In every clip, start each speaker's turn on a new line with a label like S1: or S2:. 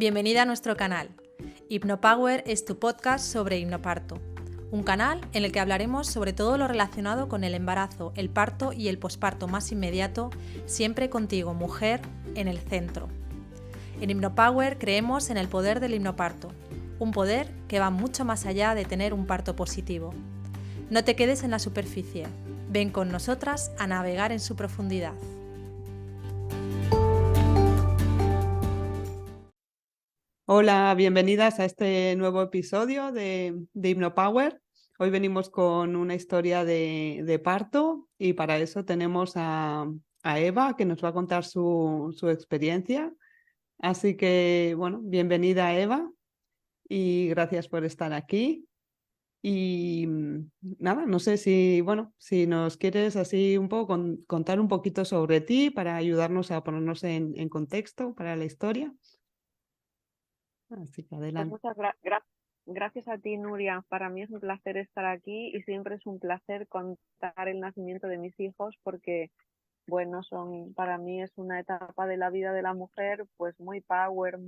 S1: Bienvenida a nuestro canal. HipnoPower es tu podcast sobre hipnoparto, un canal en el que hablaremos sobre todo lo relacionado con el embarazo, el parto y el posparto más inmediato, siempre contigo, mujer, en el centro. En HipnoPower creemos en el poder del hipnoparto, un poder que va mucho más allá de tener un parto positivo. No te quedes en la superficie, ven con nosotras a navegar en su profundidad.
S2: Hola, bienvenidas a este nuevo episodio de HipnoPower. Hoy venimos con una historia de parto y para eso tenemos a Eva que nos va a contar su experiencia. Así que, bueno, bienvenida Eva y gracias por estar aquí. Y nada, no sé si nos quieres así un poco contar un poquito sobre ti para ayudarnos a ponernos en contexto para la historia. Así que
S3: Pues
S2: adelante.
S3: muchas gracias a ti, Nuria. Para mí es un placer estar aquí y siempre es un placer contar el nacimiento de mis hijos porque, bueno, para mí es una etapa de la vida de la mujer pues muy power,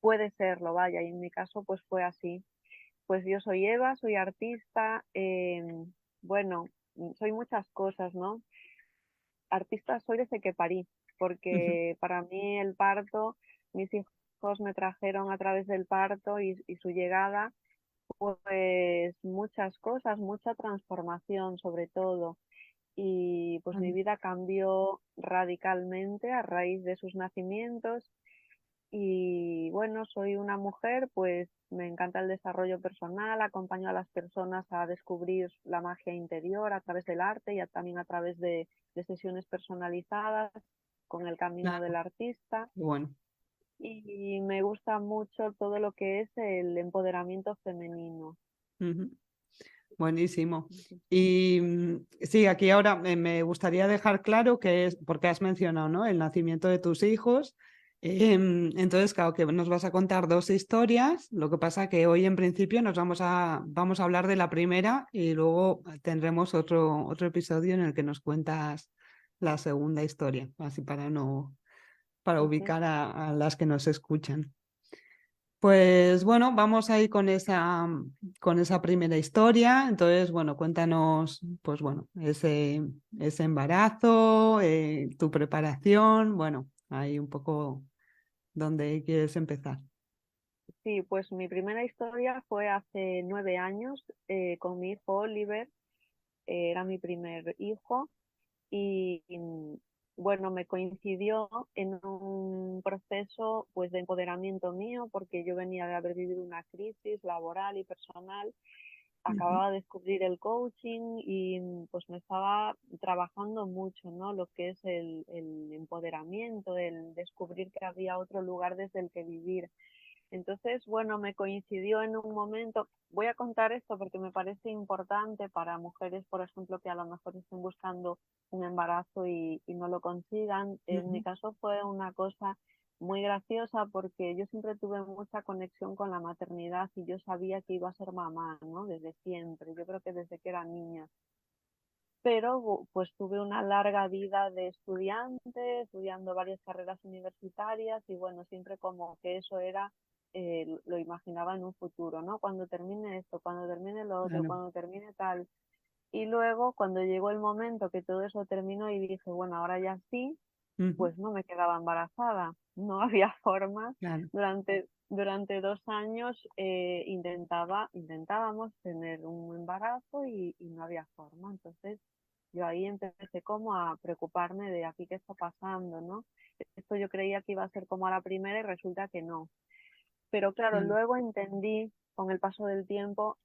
S3: puede serlo, vaya, y en mi caso pues fue así. Pues yo soy Eva, soy artista, bueno, soy muchas cosas, ¿no? Artista soy desde que parí, porque para mí el parto, mis hijos me trajeron a través del parto y su llegada, pues muchas cosas, mucha transformación sobre todo. Y pues mi vida cambió radicalmente a raíz de sus nacimientos. Y bueno, soy una mujer, pues me encanta el desarrollo personal, acompaño a las personas a descubrir la magia interior a través del arte y también a través de sesiones personalizadas con el camino
S2: Claro,
S3: del artista.
S2: bueno.
S3: Y me gusta mucho todo lo que es el empoderamiento femenino.
S2: Ujú. Buenísimo. Y sí, aquí ahora me gustaría dejar claro que es, porque has mencionado, ¿no?, el nacimiento de tus hijos. Entonces, claro, que nos vas a contar dos historias. Lo que pasa que hoy en principio vamos a hablar de la primera y luego tendremos otro episodio en el que nos cuentas la segunda historia, así para
S3: Ujú.
S2: ubicar a las que nos escuchan. Pues bueno, vamos a ir con esa primera historia. Entonces, bueno, cuéntanos, pues bueno, ese embarazo, tu preparación, bueno, ahí un poco donde quieres empezar.
S3: Sí, pues mi primera historia fue hace 9 años con mi hijo Oliver. Era mi primer hijo y bueno, me coincidió en un proceso pues de empoderamiento mío porque yo venía de haber vivido una crisis laboral y personal.
S2: Ujú,
S3: Acababa de descubrir el coaching y pues me estaba trabajando mucho, ¿no? Lo que es el empoderamiento, el descubrir que había otro lugar desde el que vivir. Entonces, bueno, me coincidió en un momento. Voy a contar esto porque me parece importante para mujeres, por ejemplo, que a lo mejor estén buscando un embarazo y no lo consigan. En mi
S2: ujú,
S3: caso fue una cosa muy graciosa porque yo siempre tuve mucha conexión con la maternidad y yo sabía que iba a ser mamá, ¿no? Desde siempre. Yo creo que desde que era niña. Pero pues tuve una larga vida de estudiante, estudiando varias carreras universitarias y bueno, siempre como que eso era, lo imaginaba en un futuro, ¿no? Cuando termine esto, cuando termine lo otro,
S2: claro,
S3: cuando termine tal. Y luego cuando llegó el momento que todo eso terminó y dije, bueno, ahora ya sí,
S2: ujú,
S3: pues no me quedaba embarazada, no había forma.
S2: claro,
S3: Durante 2 años intentábamos tener un embarazo y no había forma. Entonces yo ahí empecé como a preocuparme de aquí qué está pasando, ¿no? Esto yo creía que iba a ser como a la primera y resulta que no. Pero claro,
S2: claro,
S3: luego entendí con el paso del tiempo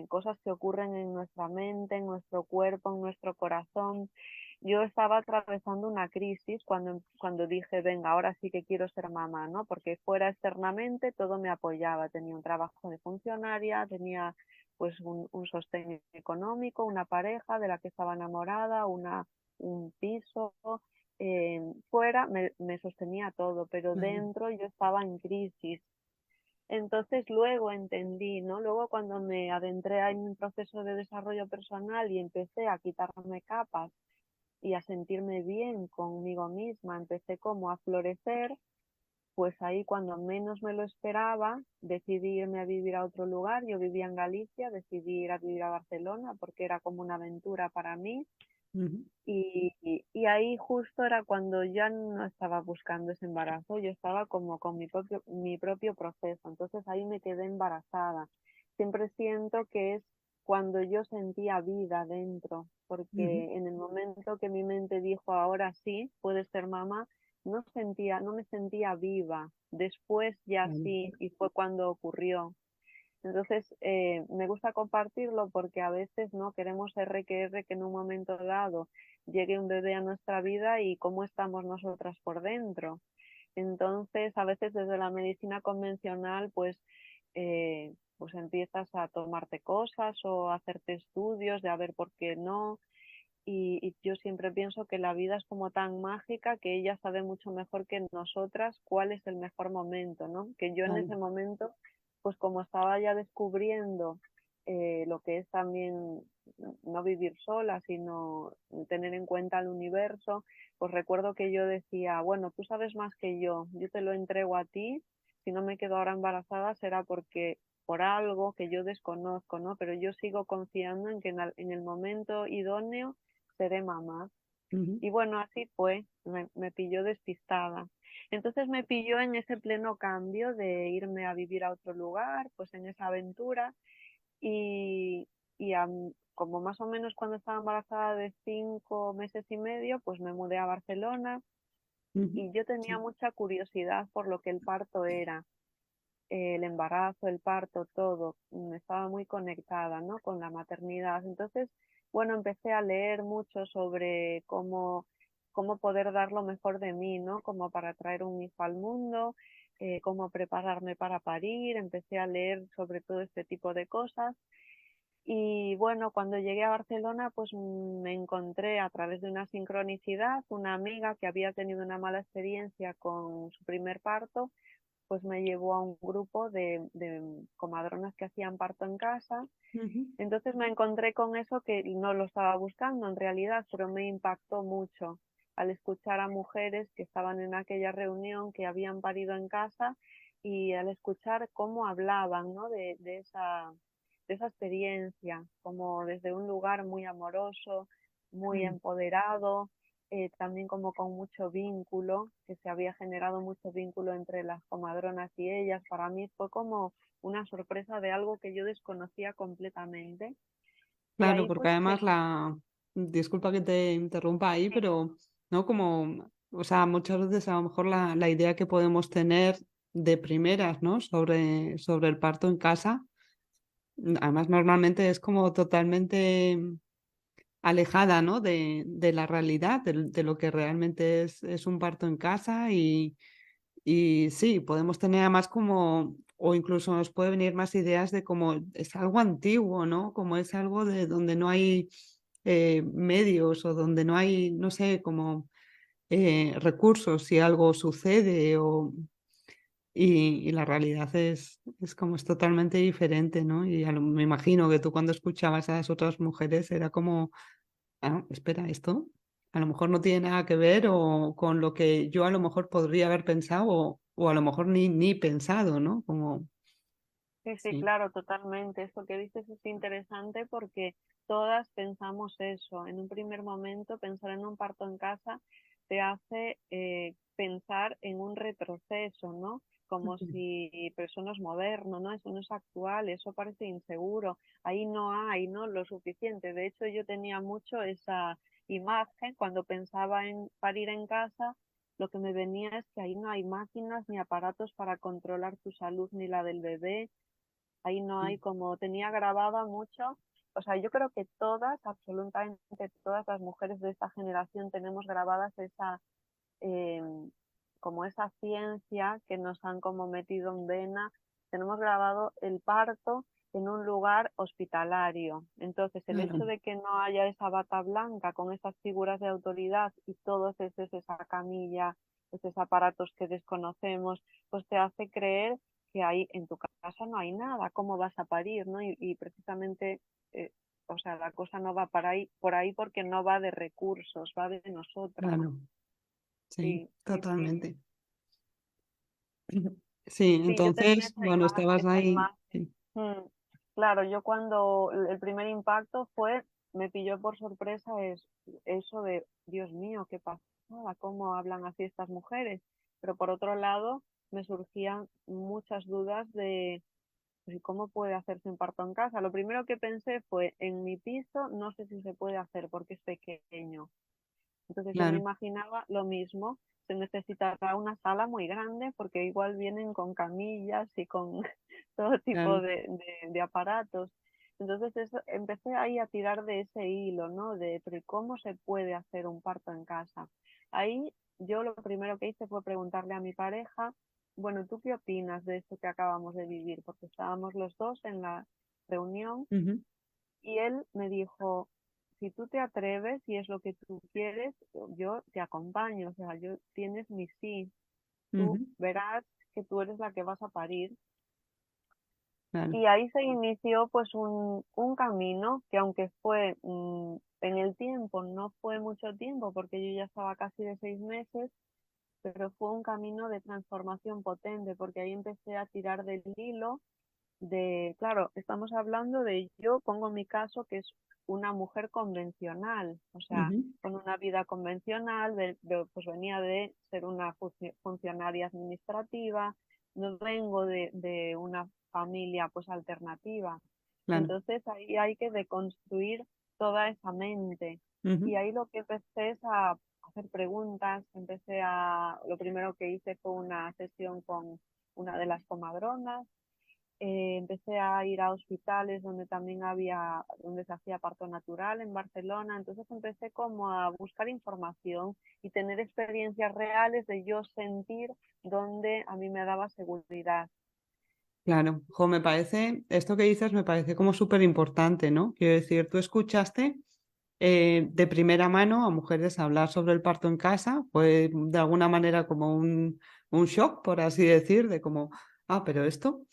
S3: cosas que ocurren en nuestra mente, en nuestro cuerpo, en nuestro corazón. Yo estaba atravesando una crisis cuando dije, venga, ahora sí que quiero ser mamá, ¿no? Porque fuera externamente todo me apoyaba. Tenía un trabajo de funcionaria, tenía pues un sostén económico, una pareja de la que estaba enamorada, un piso. Fuera me sostenía todo, pero
S2: claro,
S3: dentro yo estaba en crisis. Entonces luego entendí, ¿no? Luego cuando me adentré en un proceso de desarrollo personal y empecé a quitarme capas y a sentirme bien conmigo misma, empecé como a florecer, pues ahí cuando menos me lo esperaba, decidí irme a vivir a otro lugar. Yo vivía en Galicia, decidí ir a vivir a Barcelona porque era como una aventura para mí.
S2: Ujú.
S3: Y ahí justo era cuando ya no estaba buscando ese embarazo, yo estaba como con mi propio proceso, entonces ahí me quedé embarazada. Siempre siento que es cuando yo sentía vida dentro,
S2: Ujú.
S3: porque en el momento que mi mente dijo ahora sí, puedes ser mamá, no me sentía viva. Después ya
S2: Vale.
S3: sí, y fue cuando ocurrió. Entonces, me gusta compartirlo porque a veces no queremos que en un momento dado llegue un bebé a nuestra vida y cómo estamos nosotras por dentro. Entonces, a veces desde la medicina convencional, pues empiezas a tomarte cosas o a hacerte estudios de a ver por qué no. Y yo siempre pienso que la vida es como tan mágica que ella sabe mucho mejor que nosotras cuál es el mejor momento, ¿no? Que yo en
S2: Vale.
S3: ese momento, pues como estaba ya descubriendo lo que es también no vivir sola, sino tener en cuenta el universo, pues recuerdo que yo decía, bueno, tú sabes más que yo te lo entrego a ti, si no me quedo ahora embarazada será porque por algo que yo desconozco, ¿no? Pero yo sigo confiando en que en el momento idóneo seré mamá.
S2: Ujú.
S3: Y bueno, así fue, me pilló despistada. Entonces me pilló en ese pleno cambio de irme a vivir a otro lugar, pues en esa aventura. Y, como más o menos cuando estaba embarazada de 5 meses y medio, pues me mudé a Barcelona
S2: Ujú.
S3: y yo tenía
S2: Sí.
S3: mucha curiosidad por lo que el parto era, el embarazo, el parto, todo. Estaba muy conectada, ¿no? Con la maternidad. Entonces, bueno, empecé a leer mucho sobre cómo poder dar lo mejor de mí, ¿no? Como para traer un hijo al mundo, cómo prepararme para parir. Empecé a leer sobre todo este tipo de cosas. Y bueno, cuando llegué a Barcelona, pues me encontré a través de una sincronicidad una amiga que había tenido una mala experiencia con su primer parto, pues me llevó a un grupo de comadronas que hacían parto en casa.
S2: Ujú.
S3: Entonces me encontré con eso que no lo estaba buscando en realidad, pero me impactó mucho al escuchar a mujeres que estaban en aquella reunión, que habían parido en casa, y al escuchar cómo hablaban, ¿no? de esa experiencia, como desde un lugar muy amoroso, muy
S2: Claro.
S3: empoderado, también como con mucho vínculo, que se había generado mucho vínculo entre las comadronas y ellas. Para mí fue como una sorpresa de algo que yo desconocía completamente. Y
S2: Claro,
S3: ahí
S2: porque
S3: pues
S2: además disculpa que te interrumpa ahí,
S3: sí,
S2: pero no como, o sea, muchas veces a lo mejor la idea que podemos tener de primeras, ¿no? Sobre el parto en casa, además normalmente es como totalmente alejada, ¿no? De la realidad, de lo que realmente es un parto en casa y sí, podemos tener además como, o incluso nos puede venir más ideas de como es algo antiguo, ¿no? Como es algo de donde no hay medios o donde no hay, no sé, como recursos si algo sucede y la realidad es como es totalmente diferente, ¿no? Y me imagino que tú cuando escuchabas a las otras mujeres era como, ah, espera, esto a lo mejor no tiene nada que ver o con lo que yo a lo mejor podría haber pensado o a lo mejor ni pensado, ¿no? Como,
S3: sí, sí,
S2: sí.
S3: claro, totalmente. Esto que dices es interesante porque todas pensamos eso. En un primer momento, pensar en un parto en casa te hace pensar en un retroceso, ¿no? Como si, pero eso no es moderno, ¿no? Eso no es actual, eso parece inseguro. Ahí no hay, ¿no? Lo suficiente. De hecho, yo tenía mucho esa imagen cuando pensaba en parir en casa. Lo que me venía es que ahí no hay máquinas ni aparatos para controlar tu salud ni la del bebé. Ahí no hay, como tenía grabada mucho, o sea, yo creo que todas, absolutamente todas las mujeres de esta generación tenemos grabadas eh, como esa ciencia que nos han como metido en vena, tenemos grabado el parto en un lugar hospitalario. Entonces, el
S2: Claro,
S3: hecho de que no haya esa bata blanca con esas figuras de autoridad y todos esa camilla, esos aparatos que desconocemos, pues te hace creer que ahí en tu casa no hay nada, ¿cómo vas a parir? ¿No? Y precisamente, eh, o sea, la cosa no va por ahí porque no va de recursos, va de nosotras.
S2: claro, sí,
S3: Sí, sí, sí.
S2: totalmente. Sí,
S3: Sí, yo tenía
S2: entonces, bueno, estabas
S3: esa
S2: ahí.
S3: imagen.
S2: Sí.
S3: Mm, Claro, yo cuando el primer impacto fue, me pilló por sorpresa eso de, Dios mío, ¿qué pasaba? ¿Cómo hablan así estas mujeres? Pero por otro lado, me surgían muchas dudas de pues, ¿y cómo puede hacerse un parto en casa? Lo primero que pensé fue, en mi piso no sé si se puede hacer porque es pequeño. Entonces yo me
S2: Claro,
S3: imaginaba lo mismo, se necesitará una sala muy grande porque igual vienen con camillas y con todo tipo
S2: claro.
S3: de aparatos. Entonces empecé ahí a tirar de ese hilo, ¿no? Pero ¿y cómo se puede hacer un parto en casa? Ahí yo lo primero que hice fue preguntarle a mi pareja, bueno, ¿tú qué opinas de esto que acabamos de vivir? Porque estábamos los dos en la reunión
S2: Ujú,
S3: y él me dijo, si tú te atreves y es lo que tú quieres, yo te acompaño, o sea, yo tienes mi sí, tú
S2: ujú,
S3: verás que tú eres la que vas a parir.
S2: claro.
S3: Y ahí se inició pues un camino que aunque fue en el tiempo, no fue mucho tiempo porque yo ya estaba casi de 6 meses, pero fue un camino de transformación potente porque ahí empecé a tirar del hilo claro, estamos hablando de, yo pongo mi caso que es una mujer convencional, o sea,
S2: Ujú,
S3: con una vida convencional, pues venía de ser una funcionaria administrativa, no vengo de una familia pues alternativa.
S2: claro.
S3: Entonces ahí hay que deconstruir toda esa mente.
S2: Ujú,
S3: Y ahí lo que empecé es a hacer preguntas, lo primero que hice fue una sesión con una de las comadronas. Empecé a ir a hospitales donde se hacía parto natural en Barcelona, entonces empecé como a buscar información y tener experiencias reales de yo sentir donde a mí me daba seguridad.
S2: claro. Jo, me parece, esto que dices me parece como súper importante, ¿no? Quiero decir, tú escuchaste de primera mano a mujeres hablar sobre el parto en casa, fue de alguna manera como un shock, por así decir, de como, ah, pero esto.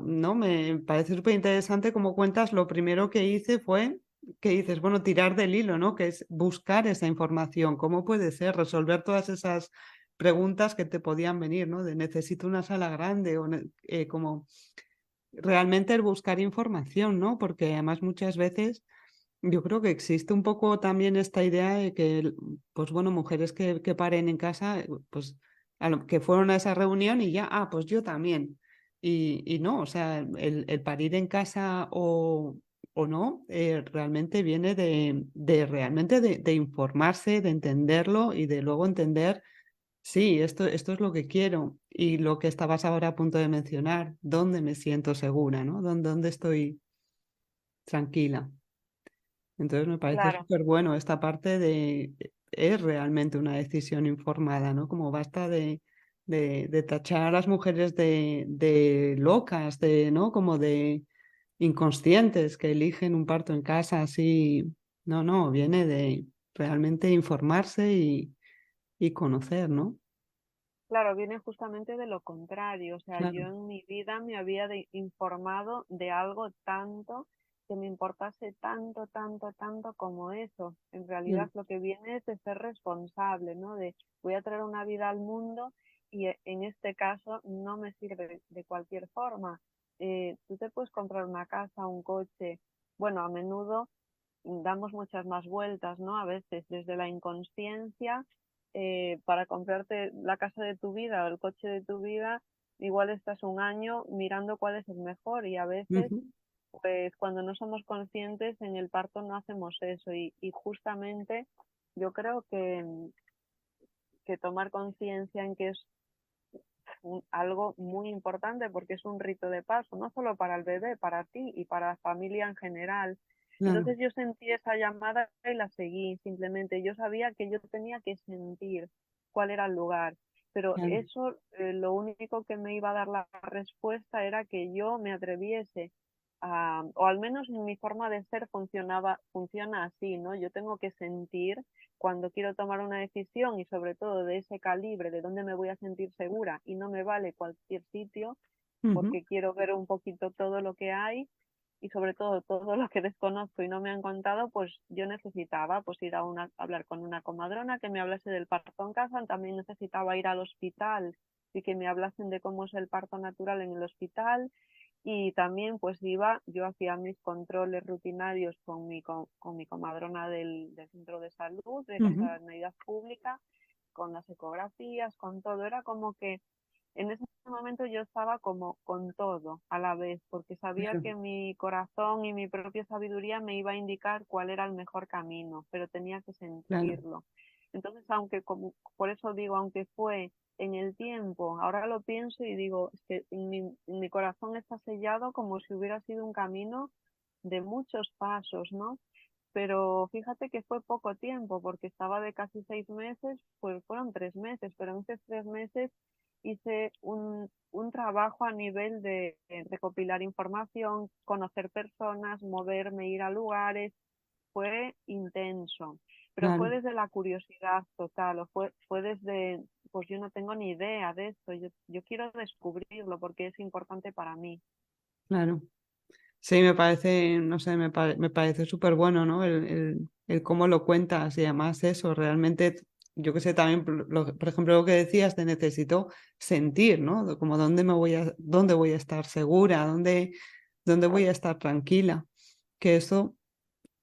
S2: ¿No? Me parece súper interesante como cuentas, lo primero que hice fue, que dices, bueno, tirar del hilo, ¿no? Que es buscar esa información, cómo puede ser, resolver todas esas preguntas que te podían venir, ¿no? De necesito una sala grande o como realmente el buscar información, ¿no? Porque además muchas veces yo creo que existe un poco también esta idea de que, pues bueno, mujeres que paren en casa, pues que fueron a esa reunión y ya, ah, pues yo también. Y no, o sea, el parir en casa o no, realmente viene de realmente de informarse, de entenderlo y de luego entender, sí, esto es lo que quiero. Y lo que estabas ahora a punto de mencionar, dónde me siento segura, ¿no? Dónde estoy tranquila. Entonces me parece
S3: Claro,
S2: súper bueno esta parte de es realmente una decisión informada, ¿no? Como basta de tachar a las mujeres de locas, ¿no? Como de inconscientes que eligen un parto en casa así. No, no, viene de realmente informarse y conocer, ¿no?
S3: claro, viene justamente de lo contrario. O sea, yo
S2: Claro.
S3: en mi vida me había informado de algo tanto que me importase tanto, tanto, tanto como eso. En realidad
S2: Mm,
S3: lo que viene es de ser responsable, ¿no? De voy a traer una vida al mundo y en este caso no me sirve de cualquier forma. Tú te puedes comprar una casa, un coche. Bueno, a menudo damos muchas más vueltas, ¿no? A veces desde la inconsciencia, para comprarte la casa de tu vida o el coche de tu vida, igual estás un año mirando cuál es el mejor y a veces,
S2: ujú,
S3: pues cuando no somos conscientes en el parto no hacemos eso y justamente yo creo que tomar conciencia en que es algo muy importante porque es un rito de paso, no solo para el bebé, para ti y para la familia en general.
S2: claro,
S3: Entonces yo sentí esa llamada y la seguí, simplemente yo sabía que yo tenía que sentir cuál era el lugar, pero
S2: claro,
S3: eso lo único que me iba a dar la respuesta era que yo me atreviese o al menos en mi forma de ser funciona así, ¿no? Yo tengo que sentir cuando quiero tomar una decisión y sobre todo de ese calibre, de dónde me voy a sentir segura y no me vale cualquier sitio
S2: ujú,
S3: porque quiero ver un poquito todo lo que hay y sobre todo lo que desconozco y no me han contado, pues yo necesitaba pues ir a hablar con una comadrona que me hablase del parto en casa, también necesitaba ir al hospital y que me hablasen de cómo es el parto natural en el hospital, y también pues yo hacía mis controles rutinarios con mi comadrona del centro de salud, de Casa de Sanidad Pública, con las ecografías, con todo. Era como que en ese momento yo estaba como con todo a la vez, porque sabía
S2: Claro,
S3: que mi corazón y mi propia sabiduría me iba a indicar cuál era el mejor camino, pero tenía que
S2: claro,
S3: sentirlo. Entonces, por eso digo, aunque fue en el tiempo, ahora lo pienso y digo, es que en mi corazón está sellado como si hubiera sido un camino de muchos pasos, ¿no? Pero fíjate que fue poco tiempo, porque estaba de casi 6 meses, pues fueron 3 meses, pero en esos 3 meses hice un trabajo a nivel de recopilar información, conocer personas, moverme, ir a lugares. Fue intenso, pero fue
S2: claro,
S3: desde la curiosidad total, o fue desde, pues yo no tengo ni idea de esto, yo quiero descubrirlo porque es importante para mí.
S2: claro. Sí, me parece, no sé, me parece súper bueno, ¿no? El cómo lo cuentas y además eso, realmente, yo que sé, también, por ejemplo, lo que decías de necesito sentir, ¿no? Como dónde voy a estar segura, dónde voy a estar tranquila. Que eso,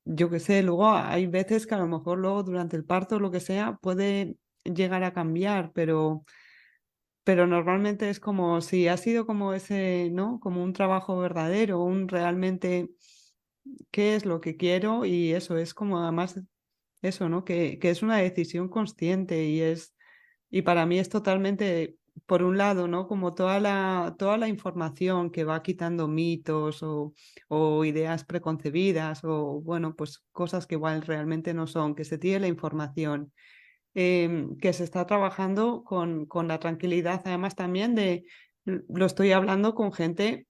S2: yo que sé, luego hay veces que a lo mejor luego durante el parto, lo que sea, puede llegar a cambiar, pero normalmente es como si ha sido como ese, ¿no? Como un trabajo verdadero, un realmente qué es lo que quiero y eso es como además eso, ¿no? Que es una decisión consciente y para mí es totalmente, por un lado, ¿no? Como toda la información que va quitando mitos o ideas preconcebidas o, bueno, pues cosas que igual realmente no son, que se tiene la información, que se está trabajando con la tranquilidad, además también lo estoy hablando con gente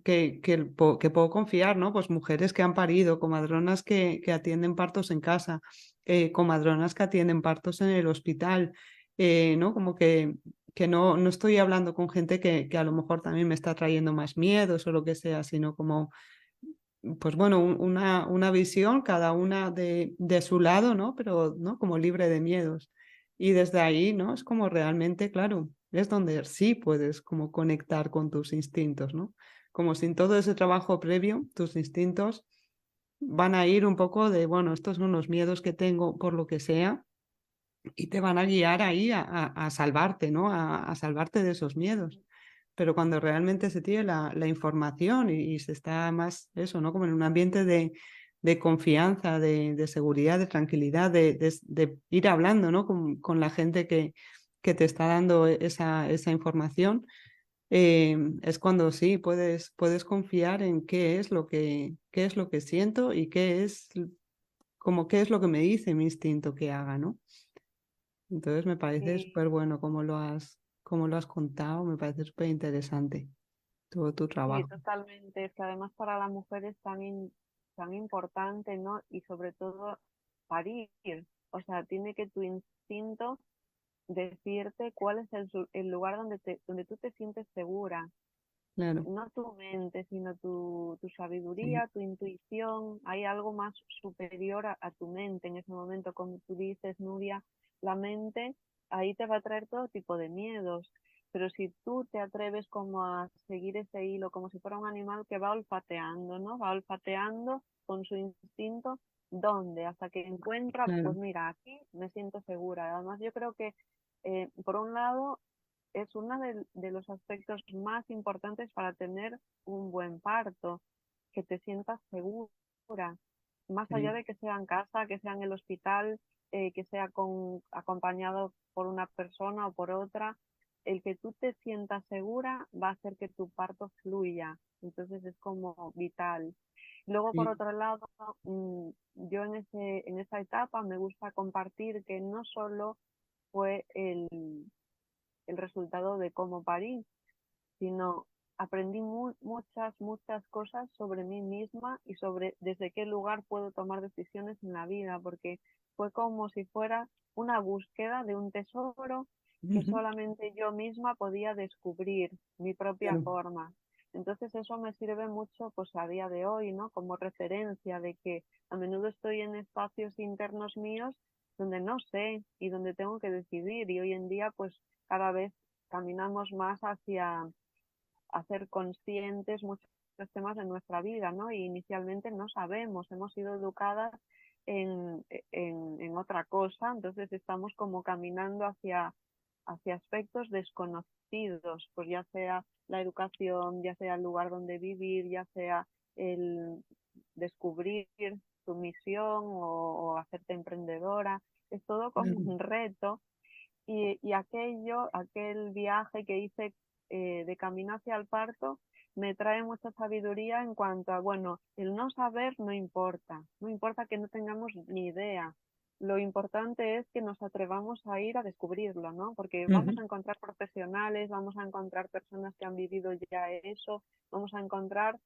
S2: que puedo confiar, ¿no? Pues mujeres que han parido, comadronas que atienden partos en casa, comadronas que atienden partos en el hospital, ¿no? Como que no estoy hablando con gente que a lo mejor también me está trayendo más miedos o lo que sea, sino como pues bueno, una visión, cada una de su lado, ¿no? Pero, ¿no? Como libre de miedos. Y desde ahí, ¿no? Es como realmente, claro, es donde sí puedes como conectar con tus instintos, ¿no? Como sin todo ese trabajo previo, tus instintos van a ir un poco de, bueno, estos son los miedos que tengo por lo que sea, y te van a guiar ahí a salvarte, ¿no? A salvarte de esos miedos. Pero cuando realmente se tiene la información y se está más, eso, ¿no? Como en un ambiente de confianza, de seguridad, de tranquilidad, de ir hablando, ¿no? Con la gente que te está dando esa información, es cuando sí puedes confiar en qué es lo que siento y como qué es lo que me dice mi instinto que haga, ¿no? Entonces me parece
S3: Sí,
S2: súper bueno cómo lo has contado, me parece súper interesante todo tu
S3: sí,
S2: trabajo.
S3: totalmente. Es que además para la mujer es tan importante, ¿no? Y sobre todo parir. O sea, tiene que tu instinto decirte cuál es el lugar donde tú te sientes segura.
S2: Claro,
S3: No tu mente, sino tu
S2: sí,
S3: sabiduría, tu intuición. Hay algo más superior a tu mente en ese momento. Como tú dices, Nuria, la mente ahí te va a traer todo tipo de miedos. Pero si tú te atreves como a seguir ese hilo, como si fuera un animal que va olfateando, ¿no? Va olfateando con su instinto, ¿dónde? Hasta que encuentra, pues
S2: claro,
S3: mira, aquí me siento segura. Además, yo creo que, por un lado, es uno de los aspectos más importantes para tener un buen parto, que te sientas segura, más allá
S2: sí,
S3: de que sea en casa, que sea en el hospital, que sea acompañado por una persona o por otra. El que tú te sientas segura va a hacer que tu parto fluya, entonces es como vital. Luego, por
S2: sí,
S3: otro lado, yo en esa etapa me gusta compartir que no solo fue el resultado de cómo parí, sino aprendí muchas cosas sobre mí misma y sobre desde qué lugar puedo tomar decisiones en la vida, porque fue como si fuera una búsqueda de un tesoro que
S2: ujú,
S3: solamente yo misma podía descubrir, mi propia
S2: claro,
S3: forma. Entonces eso me sirve mucho pues a día de hoy, ¿no? Como referencia de que a menudo estoy en espacios internos míos donde no sé y donde tengo que decidir, y hoy en día pues cada vez caminamos más hacia hacer conscientes muchos temas de nuestra vida, ¿no? Y inicialmente no sabemos, hemos sido educadas en otra cosa, entonces estamos como caminando hacia aspectos desconocidos, pues ya sea la educación, ya sea el lugar donde vivir, ya sea el descubrir tu misión o hacerte emprendedora, es todo como
S2: Claro.
S3: un reto. Y aquel viaje que hice de camino hacia el parto, me trae mucha sabiduría en cuanto a, bueno, el no saber no importa, no importa que no tengamos ni idea. Lo importante es que nos atrevamos a ir a descubrirlo, ¿no? Porque vamos
S2: Ujú.
S3: a encontrar profesionales, vamos a encontrar personas que han vivido ya eso, vamos a encontrar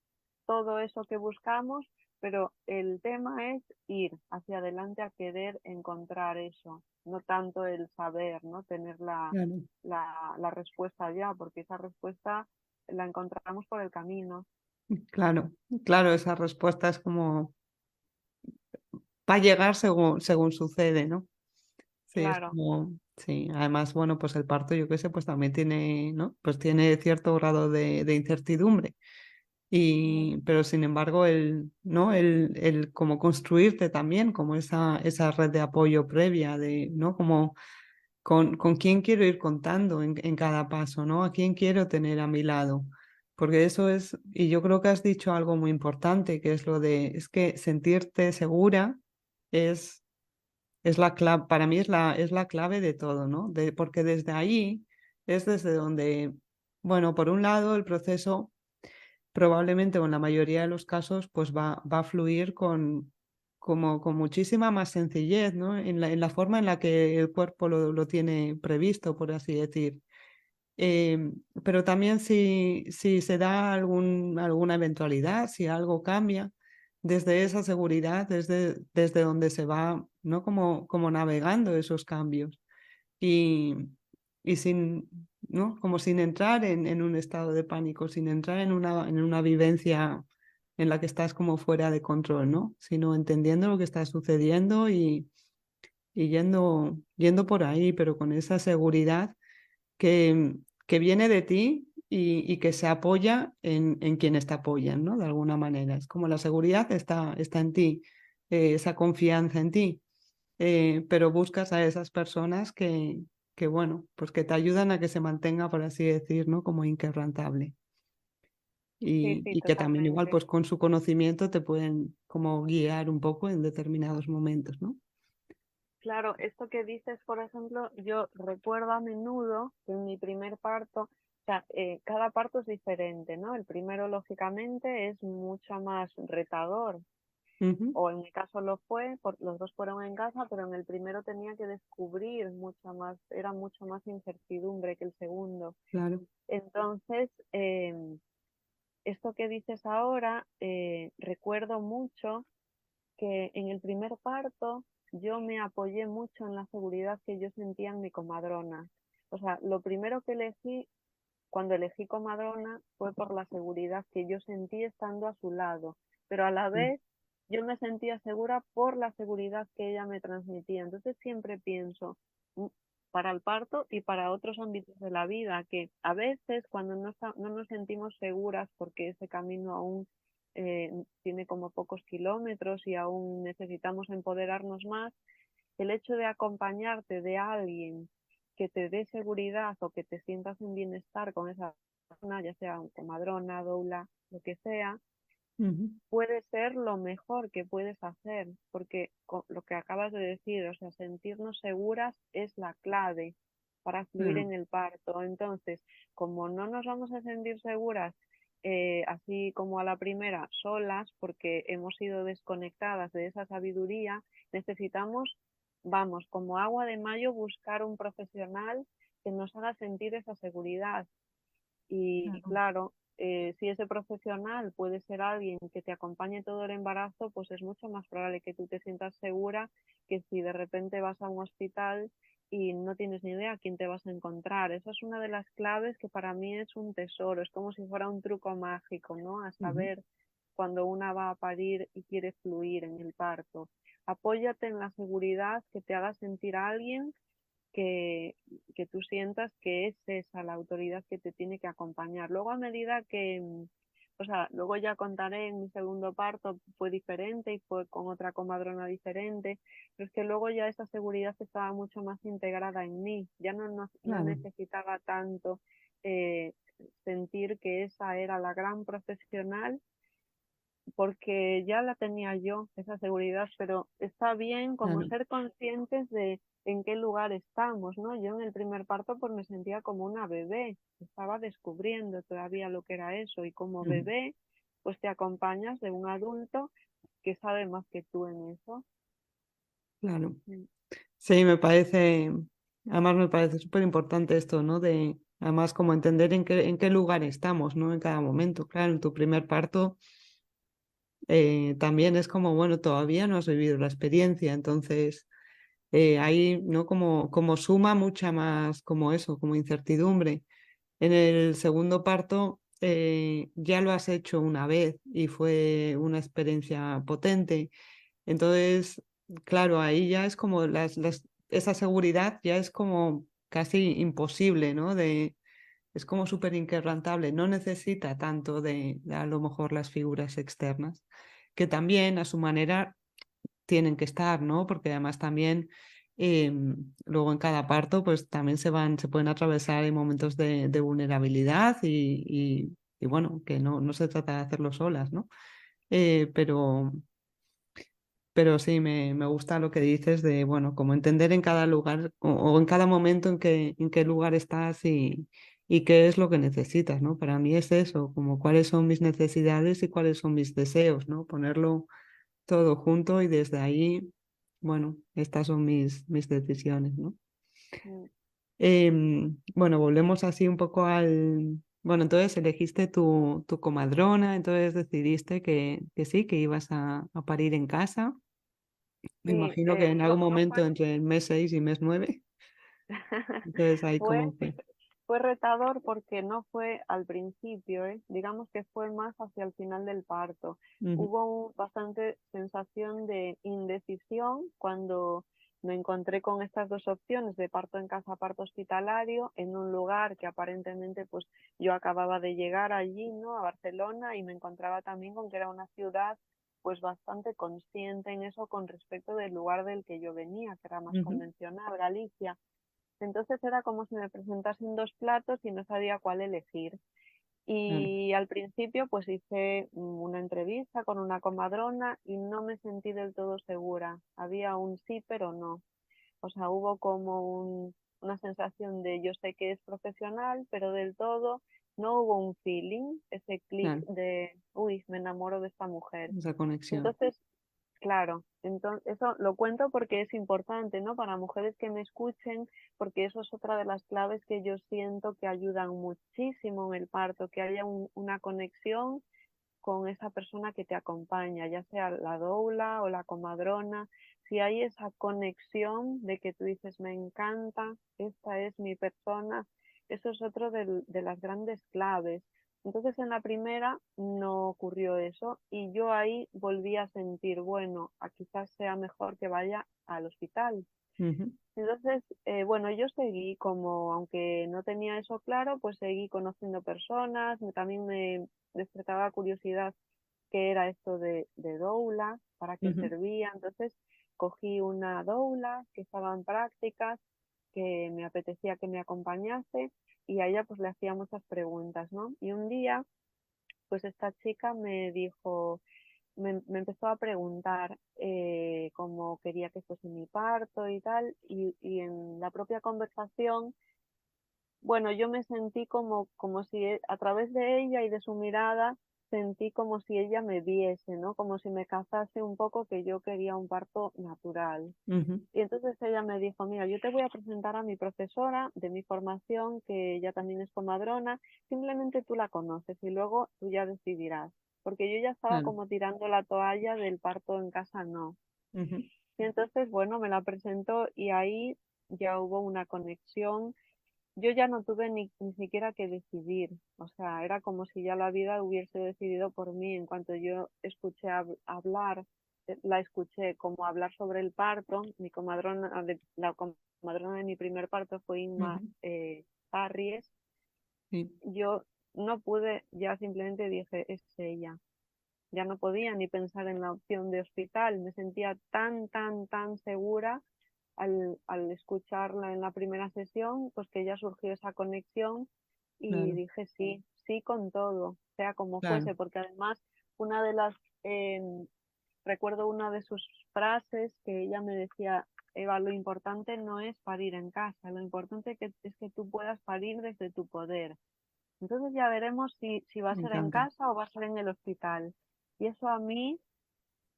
S3: todo eso que buscamos, pero el tema es ir hacia adelante a querer encontrar eso, no tanto el saber, ¿no? Tener
S2: Claro.
S3: la respuesta ya, porque esa respuesta la encontramos por el camino.
S2: Claro, claro, esa respuesta es como va a llegar según sucede, ¿no? Sí, es
S3: Claro,
S2: como sí, además, bueno, pues el parto, yo qué sé, pues también tiene, ¿no? Pues tiene cierto grado de incertidumbre. Pero sin embargo, ¿no? El como construirte también, como esa red de apoyo previa de, ¿no? Como con quién quiero ir contando en cada paso, ¿no? A quién quiero tener a mi lado. Porque eso es, y yo creo que has dicho algo muy importante, que es lo de, es que sentirte segura es es la clave, para mí es la clave de todo, ¿no? Porque desde ahí es desde donde, bueno, por un lado, el proceso probablemente o en la mayoría de los casos, pues va a fluir con muchísima más sencillez, ¿no? En la forma en la que el cuerpo lo tiene previsto, por así decir. Pero también si se da alguna eventualidad, si algo cambia, desde esa seguridad, desde donde se va, ¿no? Como navegando esos cambios y, y sin, ¿no? Como sin entrar en un estado de pánico, sin entrar en una vivencia en la que estás como fuera de control, ¿no? Sino entendiendo lo que está sucediendo y yendo por ahí, pero con esa seguridad que, que viene de ti y que se apoya en quienes te apoyan, ¿no? De alguna manera. Es como la seguridad está en ti, esa confianza en ti, pero buscas a esas personas que, bueno, pues que te ayudan a que se mantenga, por así decir, ¿no? Como inquebrantable.
S3: sí, sí,
S2: Y que también igual,
S3: totalmente.
S2: pues con su conocimiento te pueden como guiar un poco en determinados momentos, ¿no?
S3: Claro, esto que dices, por ejemplo, yo recuerdo a menudo que en mi primer parto, o sea, cada parto es diferente, ¿no? El primero, lógicamente, es mucho más retador,
S2: Ujú.
S3: o en mi caso lo fue, los dos fueron en casa, pero en el primero tenía que descubrir mucha más, era mucho más incertidumbre que el segundo.
S2: Claro.
S3: Entonces, esto que dices ahora, recuerdo mucho que en el primer parto yo me apoyé mucho en la seguridad que yo sentía en mi comadrona. O sea, lo primero que elegí cuando elegí comadrona fue por la seguridad que yo sentí estando a su lado, pero a la
S2: Mm.
S3: vez yo me sentía segura por la seguridad que ella me transmitía. Entonces siempre pienso para el parto y para otros ámbitos de la vida, que a veces cuando no nos sentimos seguras porque ese camino aún tiene como pocos kilómetros y aún necesitamos empoderarnos más, el hecho de acompañarte de alguien que te dé seguridad o que te sientas en bienestar con esa persona, ya sea un comadrona, doula, lo que sea,
S2: Ujú.
S3: puede ser lo mejor que puedes hacer, porque lo que acabas de decir, o sea, sentirnos seguras es la clave para fluir
S2: Claro.
S3: en el parto. Entonces, como no nos vamos a sentir seguras así como a la primera, solas, porque hemos sido desconectadas de esa sabiduría, necesitamos, vamos, como agua de mayo, buscar un profesional que nos haga sentir esa seguridad. Y
S2: Claro.
S3: claro, si ese profesional puede ser alguien que te acompañe todo el embarazo, pues es mucho más probable que tú te sientas segura que si de repente vas a un hospital y no tienes ni idea a quién te vas a encontrar. Esa es una de las claves que para mí es un tesoro, es como si fuera un truco mágico, ¿no? A
S2: Ujú.
S3: saber cuando una va a parir y quiere fluir en el parto. Apóyate en la seguridad que te haga sentir a alguien que, que tú sientas que es esa la autoridad que te tiene que acompañar. Luego a medida que, o sea, luego ya contaré en mi segundo parto fue diferente y fue con otra comadrona diferente, pero es que luego ya esa seguridad estaba mucho más integrada en mí, ya no
S2: Claro,
S3: necesitaba tanto eh, sentir que esa era la gran profesional porque ya la tenía yo, esa seguridad, pero está bien como
S2: claro.
S3: ser conscientes de en qué lugar estamos, ¿no? Yo en el primer parto pues me sentía como una bebé, estaba descubriendo todavía lo que era eso y como
S2: Ujú.
S3: bebé pues te acompañas de un adulto que sabe más que tú en eso.
S2: Claro.
S3: Mm.
S2: Sí, además me parece súper importante esto, ¿no? De, además, como entender en qué lugar estamos, ¿no? En cada momento. Claro, en tu primer parto también es como, bueno, todavía no has vivido la experiencia, entonces ahí, ¿no? Como suma mucha más, como eso, como incertidumbre. En el segundo parto ya lo has hecho una vez y fue una experiencia potente. Entonces, claro, ahí ya es como esa seguridad ya es como casi imposible, ¿no? Es como súper inquebrantable, no necesita tanto de a lo mejor las figuras externas, que también a su manera tienen que estar, ¿no? Porque además también luego en cada parto pues también se pueden atravesar en momentos de vulnerabilidad y bueno, que no se trata de hacerlo solas, ¿no? Eh, pero, pero sí, me gusta lo que dices de, bueno, como entender en cada lugar o en cada momento en qué lugar estás y qué es lo que necesitas, ¿no? Para mí es eso, como cuáles son mis necesidades y cuáles son mis deseos, ¿no? Ponerlo todo junto y desde ahí, bueno, estas son mis decisiones, ¿no?
S3: Mm.
S2: Bueno, volvemos así un poco Bueno, entonces elegiste tu comadrona, entonces decidiste que sí, que ibas a parir en casa. Me
S3: Sí,
S2: imagino que en algún
S3: no fue
S2: momento entre el mes 6 y mes 9. Entonces ahí
S3: fue
S2: como fue.
S3: Fue retador porque no fue al principio, ¿eh? Digamos que fue más hacia el final del parto.
S2: Ujú,
S3: Hubo bastante sensación de indecisión cuando me encontré con estas dos opciones de parto en casa, parto hospitalario, en un lugar que aparentemente pues yo acababa de llegar allí, ¿no? A Barcelona y me encontraba también con que era una ciudad pues bastante consciente en eso con respecto del lugar del que yo venía, que era más
S2: ujú,
S3: convencional, Galicia. Entonces era como si me presentasen dos platos y no sabía cuál elegir.
S2: claro,
S3: Y al principio pues hice una entrevista con una comadrona y no me sentí del todo segura. Había un sí pero no. O sea, hubo como una sensación de yo sé que es profesional, pero del todo no hubo un feeling, ese clic
S2: claro,
S3: de, uy, me enamoro de esta mujer.
S2: esa conexión.
S3: Entonces claro, entonces eso lo cuento porque es importante, ¿no? Para mujeres que me escuchen, porque eso es otra de las claves que yo siento que ayudan muchísimo en el parto, que haya una conexión con esa persona que te acompaña, ya sea la doula o la comadrona. Si hay esa conexión de que tú dices, me encanta, esta es mi persona, eso es otro de las grandes claves. Entonces en la primera no ocurrió eso y yo ahí volví a sentir, bueno, quizás sea mejor que vaya al hospital.
S2: Ujú,
S3: Entonces, bueno, yo seguí como, aunque no tenía eso claro, pues seguí conociendo personas, también me despertaba curiosidad qué era esto de doula, para qué
S2: ujú,
S3: servía. Entonces, cogí una doula que estaba en prácticas, que me apetecía que me acompañase y a ella pues le hacía muchas preguntas, ¿no? Y un día, pues esta chica me dijo, me empezó a preguntar cómo quería que fuese mi parto y tal, y en la propia conversación, bueno, yo me sentí como si a través de ella y de su mirada sentí como si ella me viese, ¿no? Como si me casase un poco que yo quería un parto natural.
S2: ujú,
S3: Y entonces ella me dijo, mira, yo te voy a presentar a mi profesora de mi formación, que ella también es comadrona, simplemente tú la conoces y luego tú ya decidirás, porque yo ya estaba
S2: claro,
S3: como tirando la toalla del parto en casa, no.
S2: ujú,
S3: Y entonces, bueno, me la presentó y ahí ya hubo una conexión. Yo ya no tuve ni siquiera que decidir, o sea, era como si ya la vida hubiese decidido por mí. En cuanto yo escuché hablar, la escuché como hablar sobre el parto. Mi comadrona, la comadrona de mi primer parto fue Inma
S2: Ujú.
S3: Tarries.
S2: Sí,
S3: Yo no pude, ya simplemente dije, es ella. Ya no podía ni pensar en la opción de hospital. Me sentía tan segura al escucharla en la primera sesión, pues que ya surgió esa conexión y
S2: claro,
S3: dije sí, sí con todo, sea como
S2: claro,
S3: fuese, porque además una de las, recuerdo una de sus frases que ella me decía: Eva, lo importante no es parir en casa, lo importante es que tú puedas parir desde tu poder. Entonces ya veremos si va a
S2: me
S3: ser en
S2: encanta.
S3: casa o va a ser en el hospital. Y eso a mí,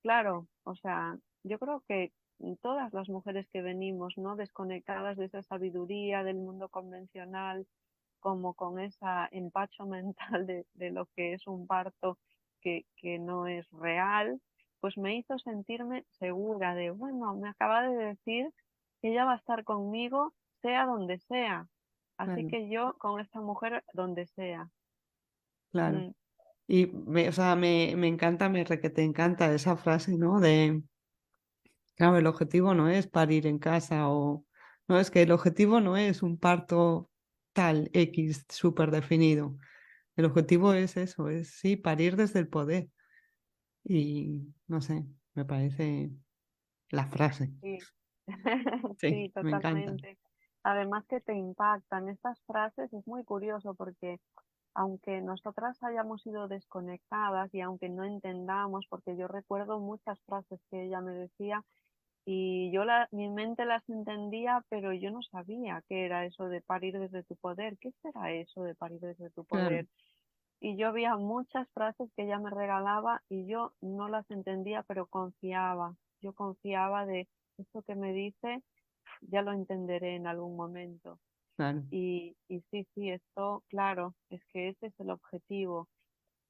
S3: claro, o sea, yo creo que todas las mujeres que venimos, ¿no? Desconectadas de esa sabiduría del mundo convencional, como con esa empacho mental de lo que es un parto que no es real, pues me hizo sentirme segura de, bueno, me acaba de decir que ella va a estar conmigo, sea donde sea. Así
S2: Claro,
S3: que yo con esta mujer donde sea.
S2: claro.
S3: Mm,
S2: Y o sea, me encanta, me re que te encanta esa frase, ¿no? De, claro, el objetivo no es parir en casa o, no, es que el objetivo no es un parto tal X súper definido. El objetivo es eso, es sí, parir desde el poder. Y no sé, me parece la frase.
S3: sí.
S2: Sí,
S3: Sí,
S2: me encanta.
S3: totalmente. Además que te impactan estas frases, es muy curioso porque aunque nosotras hayamos sido desconectadas y aunque no entendamos, porque yo recuerdo muchas frases que ella me decía y mi mente las entendía, pero yo no sabía qué era eso de parir desde tu poder, qué será eso de parir desde tu
S2: Claro,
S3: poder. Y yo había muchas frases que ella me regalaba y yo no las entendía, pero confiaba. Yo confiaba de esto que me dice, ya lo entenderé en algún momento.
S2: claro,
S3: Y sí, sí, esto, claro, es que ese es el objetivo,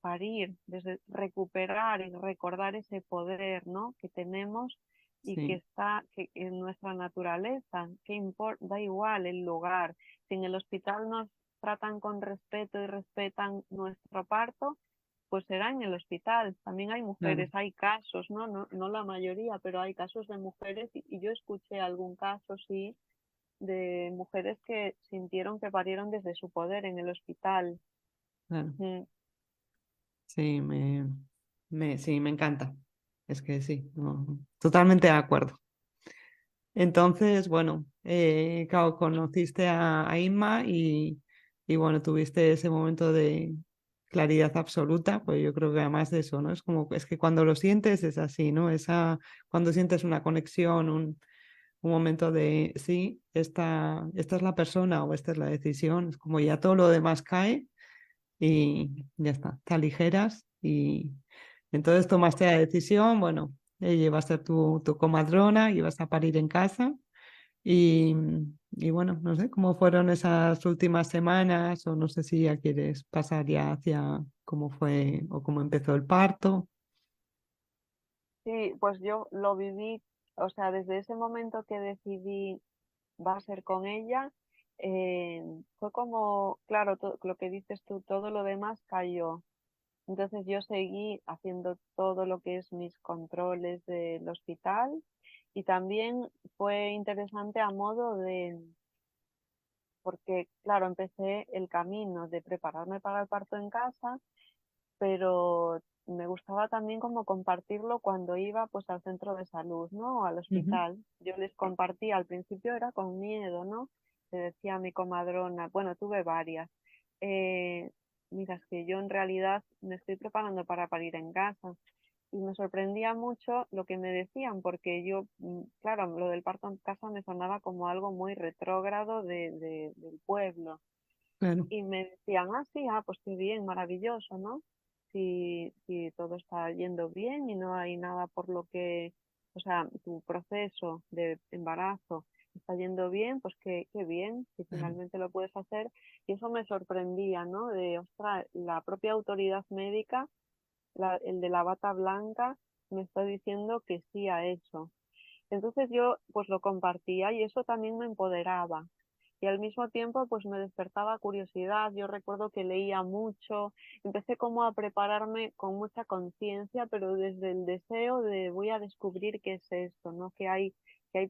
S3: parir, desde recuperar y recordar ese poder, ¿no? Que tenemos y que
S2: sí,
S3: está en nuestra naturaleza, que da igual el lugar. Si en el hospital nos tratan con respeto y respetan nuestro parto, pues será en el hospital. También hay
S2: claro.
S3: mujeres, hay casos, ¿no? No la mayoría, pero hay casos de mujeres y yo escuché algún caso, sí, de mujeres que sintieron que parieron desde su poder en el hospital.
S2: Claro.
S3: Mm,
S2: Sí, sí, me encanta. Es que sí, no, totalmente de acuerdo. Entonces, bueno, claro, conociste a Inma y bueno, tuviste ese momento de claridad absoluta, pues yo creo que además de eso, ¿no? Es como, es que cuando lo sientes es así, ¿no? Cuando sientes una conexión, un momento de, sí, esta es la persona o esta es la decisión, es como ya todo lo demás cae y ya está, te aligeras y entonces tomaste la decisión, bueno, ella va a ser tu comadrona y vas a parir en casa y, y bueno, no sé cómo fueron esas últimas semanas o no sé si ya quieres pasar ya hacia cómo fue o cómo empezó el parto.
S3: sí, pues yo lo viví, o sea, desde ese momento que decidí va a ser con ella, fue como, claro, lo que dices tú, todo lo demás cayó. Entonces yo seguí haciendo todo lo que es mis controles del hospital y también fue interesante a modo de, porque claro, empecé el camino de prepararme para el parto en casa, pero me gustaba también como compartirlo cuando iba pues al centro de salud, ¿no? O al
S2: Ujú,
S3: hospital. Yo les compartía, al principio era con miedo, ¿no? Le decía a mi comadrona, bueno, tuve varias. eh, Mira, es que yo en realidad me estoy preparando para parir en casa. Y me sorprendía mucho lo que me decían, porque yo, claro, lo del parto en casa me sonaba como algo muy retrógrado del pueblo.
S2: claro,
S3: Y me decían, ah, sí, ah, pues qué bien, maravilloso, ¿no? Si todo está yendo bien y no hay nada por lo que, o sea, tu proceso de embarazo está yendo bien, pues qué bien, si
S2: claro,
S3: finalmente lo puedes hacer. Y eso me sorprendía, ¿no? De, ostras, la propia autoridad médica, el de la bata blanca, me está diciendo que sí a eso. Entonces yo pues lo compartía y eso también me empoderaba. Y al mismo tiempo pues me despertaba curiosidad. Yo recuerdo que leía mucho, empecé como a prepararme con mucha conciencia, pero desde el deseo de voy a descubrir qué es esto, ¿no? Qué hay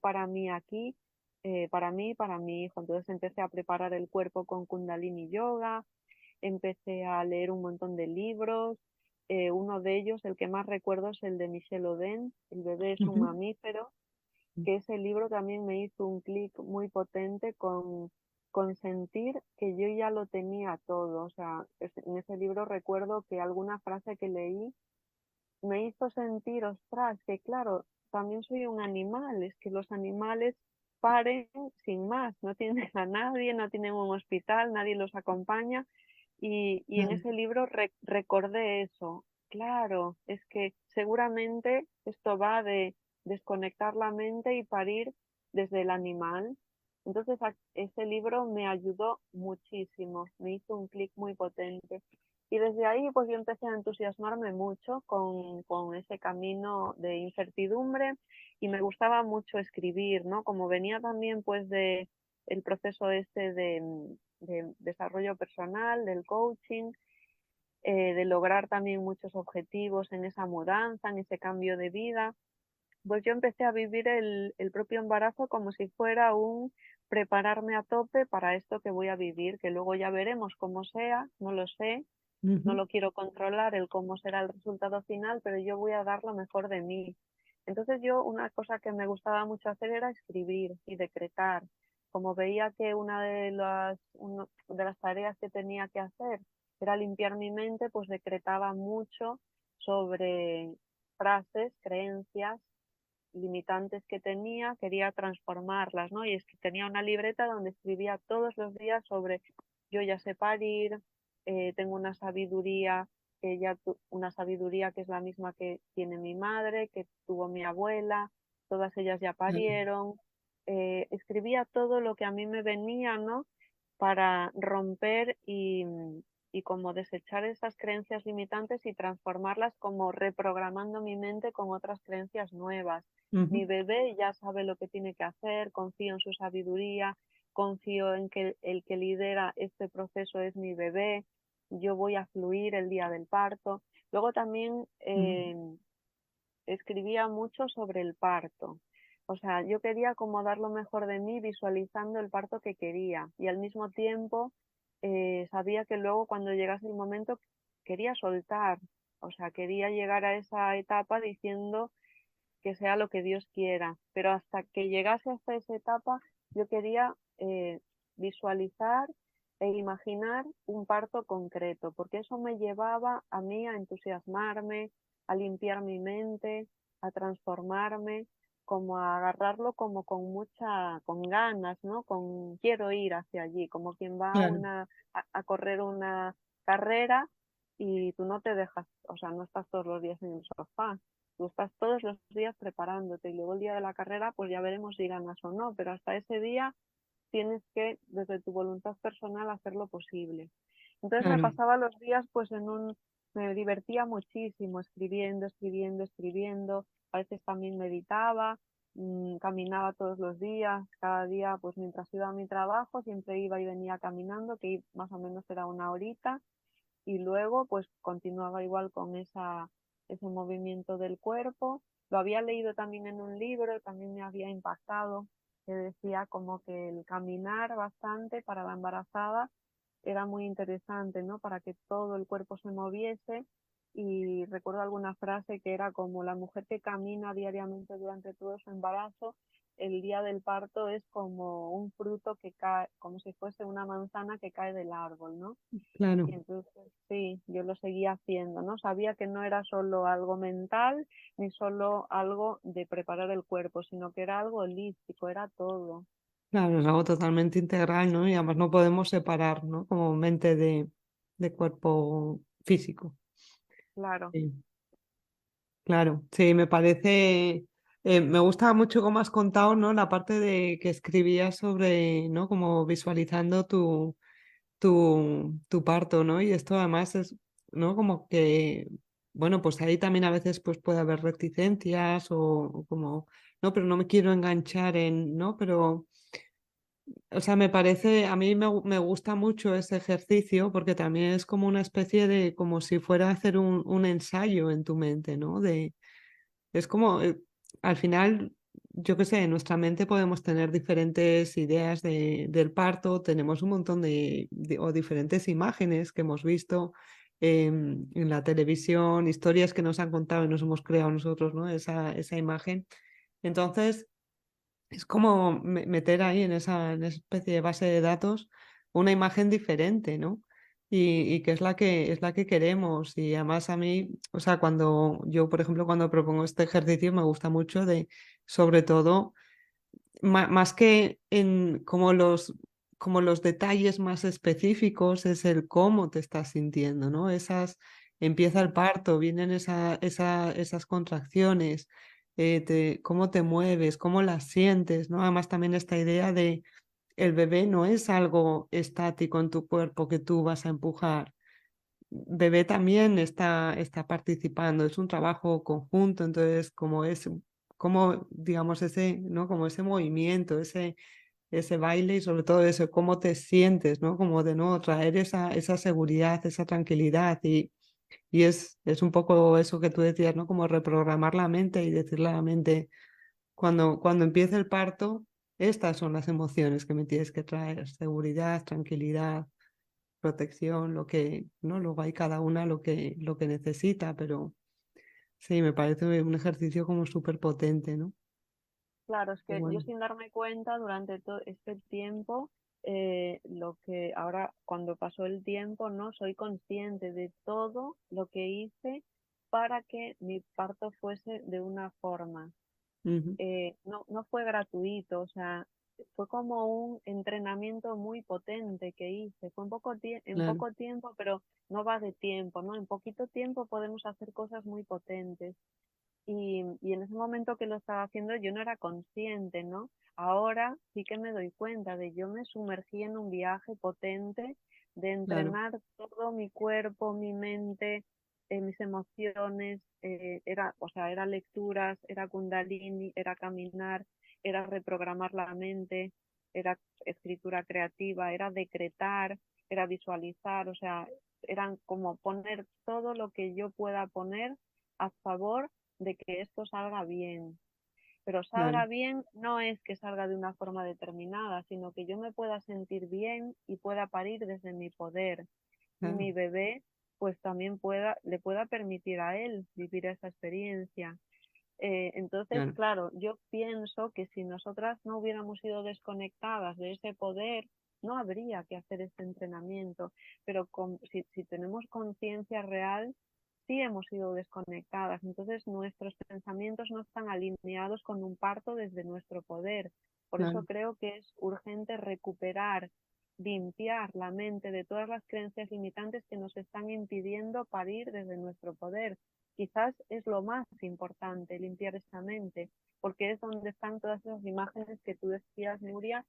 S3: para mí aquí, para mí y para mi hijo. Entonces empecé a preparar el cuerpo con Kundalini Yoga, empecé a leer un montón de libros. Uno de ellos, el que más recuerdo, es el de Michel Oden, El bebé es un
S2: Ujú.
S3: mamífero, que ese libro también me hizo un clic muy potente con sentir que yo ya lo tenía todo. O sea, en ese libro recuerdo que alguna frase que leí me hizo sentir, ostras, que claro, también soy un animal, es que los animales paren sin más, no tienen a nadie, no tienen un hospital, nadie los acompaña y en
S2: Claro,
S3: ese libro recordé eso. Claro, es que seguramente esto va de desconectar la mente y parir desde el animal. Entonces ese libro me ayudó muchísimo, me hizo un clic muy potente. Y desde ahí pues yo empecé a entusiasmarme mucho con ese camino de incertidumbre y me gustaba mucho escribir, ¿no? Como venía también pues de el proceso este de desarrollo personal, del coaching, de lograr también muchos objetivos en esa mudanza, en ese cambio de vida, pues yo empecé a vivir el propio embarazo como si fuera un prepararme a tope para esto que voy a vivir, que luego ya veremos cómo sea, no lo sé, no
S2: ujú,
S3: lo quiero controlar el cómo será el resultado final, pero yo voy a dar lo mejor de mí. Entonces yo una cosa que me gustaba mucho hacer era escribir y decretar. Como veía que de las tareas que tenía que hacer era limpiar mi mente, pues decretaba mucho sobre frases, creencias limitantes que tenía, quería transformarlas, ¿no? Y es que tenía una libreta donde escribía todos los días sobre yo ya sé parir, tengo una sabiduría una sabiduría que es la misma que tiene mi madre, que tuvo mi abuela, todas ellas ya
S2: claro,
S3: parieron. Escribía todo lo que a mí me venía, ¿no? Para romper y como desechar esas creencias limitantes y transformarlas como reprogramando mi mente con otras creencias nuevas.
S2: ujú,
S3: Mi bebé ya sabe lo que tiene que hacer, confío en su sabiduría, confío en que el que lidera este proceso es mi bebé, yo voy a fluir el día del parto. Luego también
S2: ujú,
S3: escribía mucho sobre el parto. O sea, yo quería como dar lo mejor de mí visualizando el parto que quería y al mismo tiempo sabía que luego cuando llegase el momento quería soltar, o sea, quería llegar a esa etapa diciendo que sea lo que Dios quiera, pero hasta que llegase hasta esa etapa yo quería visualizar e imaginar un parto concreto, porque eso me llevaba a mí a entusiasmarme, a limpiar mi mente, a transformarme, como a agarrarlo como con ganas, ¿no? Con quiero ir hacia allí, como quien va
S2: claro,
S3: a correr una carrera y tú no te dejas, o sea, no estás todos los días en el sofá, tú estás todos los días preparándote y luego el día de la carrera pues ya veremos si ganas o no, pero hasta ese día tienes que desde tu voluntad personal hacer lo posible. Entonces me
S2: claro,
S3: pasaba los días pues me divertía muchísimo escribiendo, escribiendo, escribiendo, a veces también meditaba, caminaba todos los días, cada día pues mientras iba a mi trabajo siempre iba y venía caminando, que más o menos era una horita y luego pues continuaba igual con ese movimiento del cuerpo. Lo había leído también en un libro, también me había impactado, que decía como que el caminar bastante para la embarazada era muy interesante, ¿no? Para que todo el cuerpo se moviese y recuerdo alguna frase que era como la mujer que camina diariamente durante todo su embarazo, el día del parto es como un fruto que cae, como si fuese una manzana que cae del árbol, ¿no?
S2: claro.
S3: Y entonces sí, yo lo seguía haciendo, ¿no? Sabía que no era solo algo mental ni solo algo de preparar el cuerpo, sino que era algo holístico, era todo.
S2: Claro, es algo totalmente integral, ¿no? Y además no podemos separar, ¿no? Como mente de cuerpo físico.
S3: Claro,
S2: Sí, claro, sí, me parece, me gusta mucho cómo has contado, ¿no? La parte de que escribías sobre, ¿no? Como visualizando tu parto, ¿no? Y esto además es, ¿no? Como que, bueno, pues ahí también a veces pues puede haber reticencias o como no, pero no me quiero enganchar en, ¿no? Pero, o sea, me parece, a mí me gusta mucho ese ejercicio porque también es como una especie de, como si fuera a hacer un ensayo en tu mente, ¿no? Es como, al final, yo qué sé, en nuestra mente podemos tener diferentes ideas del parto, tenemos un montón o diferentes imágenes que hemos visto en la televisión, historias que nos han contado y nos hemos creado nosotros, ¿no? Esa imagen. Entonces, es como meter ahí en esa especie de base de datos una imagen diferente, ¿no? Y que es la que queremos. Y además a mí, o sea, cuando yo, por ejemplo, cuando propongo este ejercicio, me gusta mucho sobre todo, más que en como los detalles más específicos, es el cómo te estás sintiendo, ¿no? Empieza el parto, vienen esas contracciones, cómo te mueves, cómo las sientes, ¿no? Además también esta idea de el bebé no es algo estático en tu cuerpo que tú vas a empujar. Bebé también está participando, es un trabajo conjunto, entonces como digamos ese, ¿no? Como ese movimiento, ese baile y sobre todo eso, cómo te sientes, ¿no? Como de nuevo traer esa seguridad, esa tranquilidad y es un poco eso que tú decías, ¿no? Como reprogramar la mente y decirle a la mente, cuando empiece el parto, estas son las emociones que me tienes que traer, seguridad, tranquilidad, protección, ¿no? Luego hay cada una lo que necesita, pero sí, me parece un ejercicio como súper potente, ¿no?
S3: Claro, es
S2: Y
S3: que yo
S2: bueno,
S3: sin darme cuenta durante todo este tiempo, lo que ahora cuando pasó el tiempo, no soy consciente de todo lo que hice para que mi parto fuese de una forma.
S2: ujú,
S3: No fue gratuito, o sea, fue como un entrenamiento muy potente que hice. Fue en
S2: claro,
S3: poco tiempo, pero no va de tiempo, ¿no? En poquito tiempo podemos hacer cosas muy potentes. Y en ese momento que lo estaba haciendo yo no era consciente, ¿no? Ahora sí que me doy cuenta de yo me sumergí en un viaje potente de
S2: claro,
S3: entrenar todo mi cuerpo, mi mente, mis emociones, o sea, era lecturas, era kundalini, era caminar, era reprogramar la mente, era escritura creativa, era decretar, era visualizar, o sea, eran como poner todo lo que yo pueda poner a favor de que esto salga bien. Pero
S2: claro,
S3: salga bien no es que salga de una forma determinada, sino que yo me pueda sentir bien y pueda parir desde mi poder. Y
S2: claro,
S3: mi bebé pues también le pueda permitir a él vivir esa experiencia. Entonces,
S2: claro,
S3: claro, yo pienso que si nosotras no hubiéramos sido desconectadas de ese poder, no habría que hacer este entrenamiento. Pero si tenemos conciencia real, sí hemos sido desconectadas. Entonces, nuestros pensamientos no están alineados con un parto desde nuestro poder. Por eso
S2: claro,
S3: creo que es urgente recuperar, limpiar la mente de todas las creencias limitantes que nos están impidiendo parir desde nuestro poder. Quizás es lo más importante, limpiar esa mente, porque es donde están todas esas imágenes que tú decías, Nuria,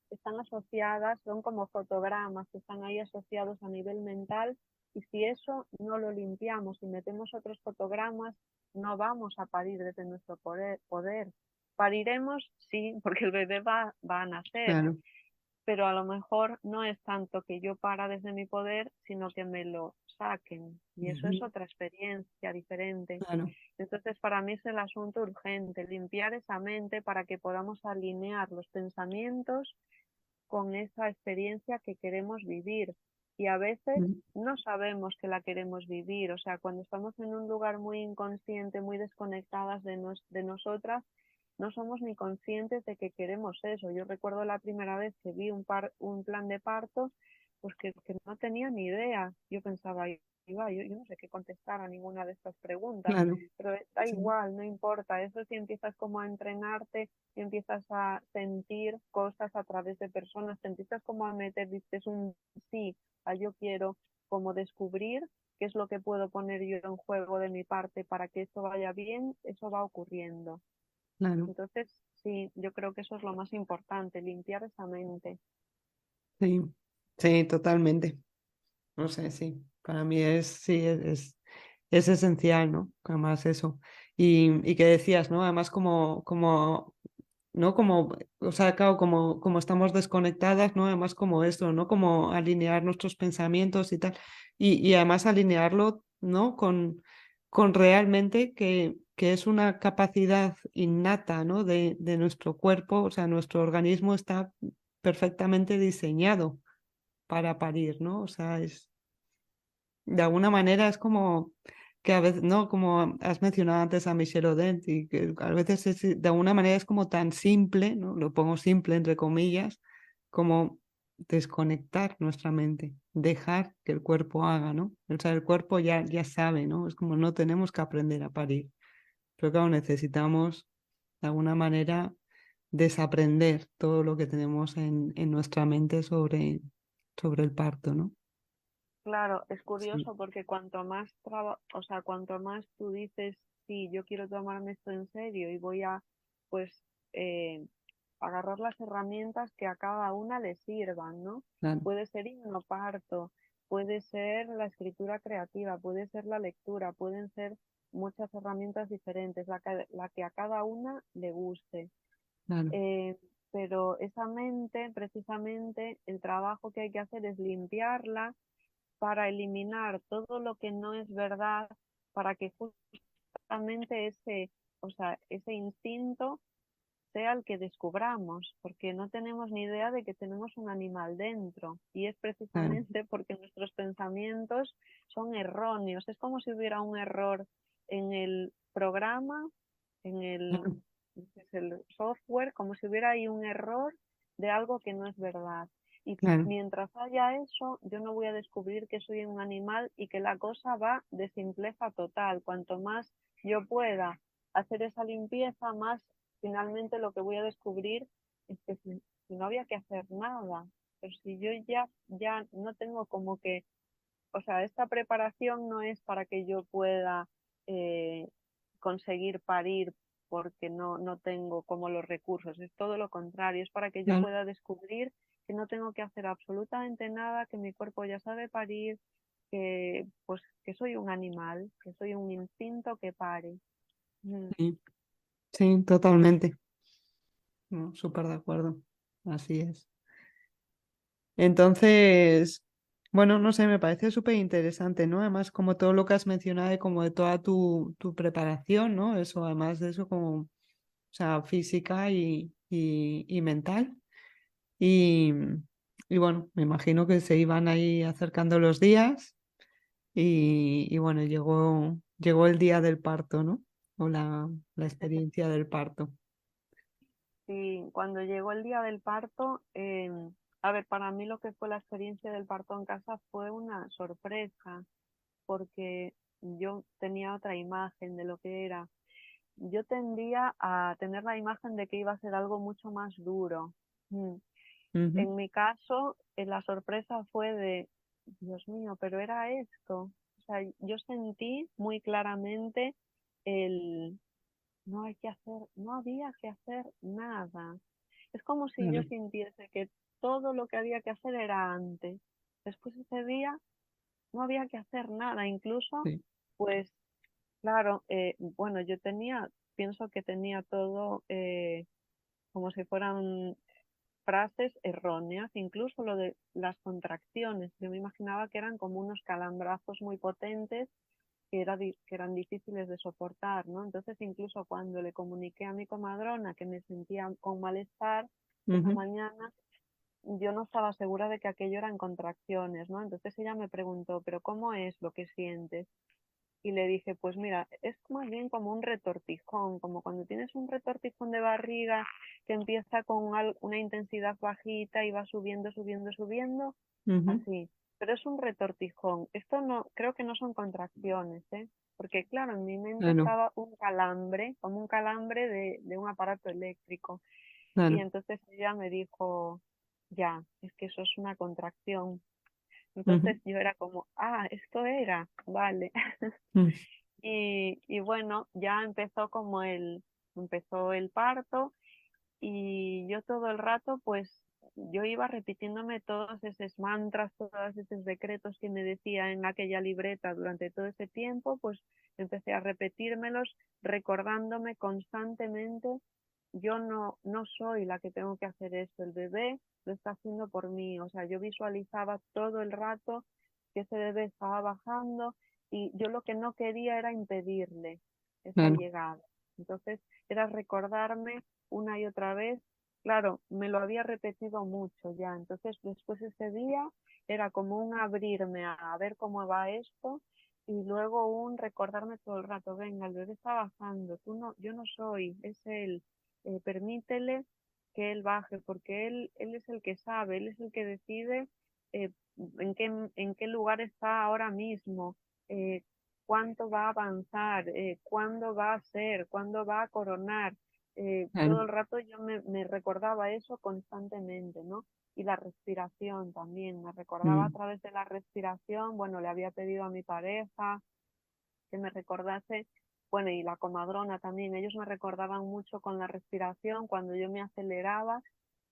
S3: están asociadas, son como fotogramas que están ahí asociados a nivel mental, y si eso no lo limpiamos y metemos otros fotogramas, no vamos a parir desde nuestro poder. Pariremos, sí, porque el bebé va a nacer,
S2: claro,
S3: pero a lo mejor no es tanto que yo para desde mi poder, sino que me lo saquen. Y eso es
S2: ujú,
S3: otra experiencia diferente.
S2: claro,
S3: Entonces, para mí es el asunto urgente, limpiar esa mente para que podamos alinear los pensamientos con esa experiencia que queremos vivir. Y a veces
S2: mm,
S3: no sabemos que la queremos vivir. O sea, cuando estamos en un lugar muy inconsciente, muy desconectadas de nosotras, no somos ni conscientes de que queremos eso. Yo recuerdo la primera vez que vi un plan de parto, pues que no tenía ni idea. Yo pensaba, yo no sé qué contestar a ninguna de estas preguntas,
S2: claro,
S3: pero da
S2: sí,
S3: igual, no importa. Eso si empiezas como a entrenarte y empiezas a sentir cosas a través de personas, te empiezas como a meter, dices un sí, a yo quiero como descubrir qué es lo que puedo poner yo en juego de mi parte para que esto vaya bien, eso va ocurriendo.
S2: claro,
S3: Entonces, sí, yo creo que eso es lo más importante, limpiar esa mente.
S2: sí, sí, totalmente. No sé, sí, para mí sí, es esencial, ¿no? Además eso. y que decías, ¿no? Además ¿no? Como, o sea, claro, como estamos desconectadas, ¿no? Además como eso, ¿no? Como alinear nuestros pensamientos y tal. Y además alinearlo, ¿no? Con realmente que es una capacidad innata, ¿no? De nuestro cuerpo, o sea, nuestro organismo está perfectamente diseñado para parir, ¿no? O sea, de alguna manera es como que a veces, ¿no? Como has mencionado antes a Michel Odent, y que a veces de alguna manera es como tan simple, ¿no? Lo pongo simple entre comillas, como desconectar nuestra mente, dejar que el cuerpo haga, ¿no? O sea, el cuerpo ya sabe, ¿no? Es como no tenemos que aprender a parir, pero claro, necesitamos de alguna manera desaprender todo lo que tenemos en nuestra mente sobre el parto, ¿no?
S3: Claro, es
S2: Sí,
S3: curioso porque o sea, cuanto más tú dices, sí, yo quiero tomarme esto en serio y voy a, pues, eh, agarrar las herramientas que a cada una le sirvan, ¿no?
S2: claro,
S3: Puede ser hipnoparto, puede ser la escritura creativa, puede ser la lectura, pueden ser muchas herramientas diferentes, la que a cada una le guste.
S2: claro,
S3: Eh, pero esa mente, precisamente, el trabajo que hay que hacer es limpiarla para eliminar todo lo que no es verdad, para que justamente o sea, ese instinto sea el que descubramos, porque no tenemos ni idea de que tenemos un animal dentro, y es
S2: claro.
S3: precisamente porque nuestros pensamientos son erróneos. Es como si hubiera un error en el programa, en
S2: Claro,
S3: el software, como si hubiera ahí un error de algo que no es verdad. Y
S2: claro,
S3: mientras haya eso, yo no voy a descubrir que soy un animal y que la cosa va de simpleza total. Cuanto más yo pueda hacer esa limpieza, más finalmente lo que voy a descubrir es que si no había que hacer nada, pero si yo ya no tengo como que, o sea, esta preparación no es para que yo pueda eh, conseguir parir porque no tengo como los recursos, es todo lo contrario, es para que yo
S2: claro.
S3: pueda descubrir que no tengo que hacer absolutamente nada, que mi cuerpo ya sabe parir, que pues que soy un animal, que soy un instinto que pare. Mm.
S2: Sí, sí, totalmente. No, súper de acuerdo. Así es. Entonces, bueno, no sé, me parece súper interesante, ¿no? Además, como todo lo que has mencionado, y como de toda tu preparación, ¿no? Eso, además de eso, como, o sea, física y mental. Y, y bueno, me imagino que se iban ahí acercando los días y bueno, llegó el día del parto, ¿no? O la experiencia del parto.
S3: Sí, cuando llegó el día del parto, a ver, para mí lo que fue la experiencia del parto en casa fue una sorpresa, porque yo tenía otra imagen de lo que era. Yo tendía a tener la imagen de que iba a ser algo mucho más duro. Mm.
S2: Ujú,
S3: En mi caso, la sorpresa fue de, Dios mío, pero era esto. O sea, yo sentí muy claramente el, no había que hacer nada. Es como si yo
S2: claro,
S3: sintiese que todo lo que había que hacer era antes. Después ese día no había que hacer nada. Incluso,
S2: sí,
S3: pues, claro, bueno, pienso que tenía todo como si fueran frases erróneas, incluso lo de las contracciones. Yo me imaginaba que eran como unos calambrazos muy potentes que eran difíciles de soportar, ¿no? Entonces, incluso cuando le comuniqué a mi comadrona que me sentía con malestar esa
S2: ujú,
S3: mañana, yo no estaba segura de que aquello eran contracciones, ¿no? Entonces ella me preguntó, ¿pero cómo es lo que sientes? Y le dije, pues mira, es más bien como un retortijón, como cuando tienes un retortijón de barriga que empieza con una intensidad bajita y va subiendo, subiendo, subiendo,
S2: ujú,
S3: así. Pero es un retortijón. Esto no, creo que no son contracciones, ¿eh? Porque claro, en mi mente
S2: claro,
S3: estaba un calambre, como un calambre de un aparato eléctrico. Y
S2: claro,
S3: entonces ella me dijo, ya, es que eso es una contracción.
S2: ujú,
S3: Entonces yo era como, esto era, vale.
S2: mm,
S3: Y bueno, ya empezó el parto y yo todo el rato pues yo iba repitiéndome todos esos mantras, todos esos decretos que me decía en aquella libreta durante todo ese tiempo, pues empecé a repetírmelos, recordándome constantemente, yo no soy la que tengo que hacer esto, el bebé lo está haciendo por mí. O sea, yo visualizaba todo el rato que ese bebé estaba bajando y yo lo que no quería era impedirle esa
S2: Claro,
S3: llegada. Entonces era recordarme una y otra vez. Claro, me lo había repetido mucho ya, entonces después ese día era como un abrirme a ver cómo va esto y luego un recordarme todo el rato, venga, el bebé está bajando, tú no, yo no soy, es él, permítele que él baje, porque él es el que sabe, él es el que decide eh, en qué lugar está ahora mismo, eh, cuánto va a avanzar, cuándo va a ser, cuándo va a coronar. Todo
S2: claro.
S3: el rato yo me recordaba eso constantemente, ¿no? Y la respiración también, me recordaba a
S2: Mm,
S3: través de la respiración, bueno, le había pedido a mi pareja que me recordase, bueno, y la comadrona también, ellos me recordaban mucho con la respiración, cuando yo me aceleraba,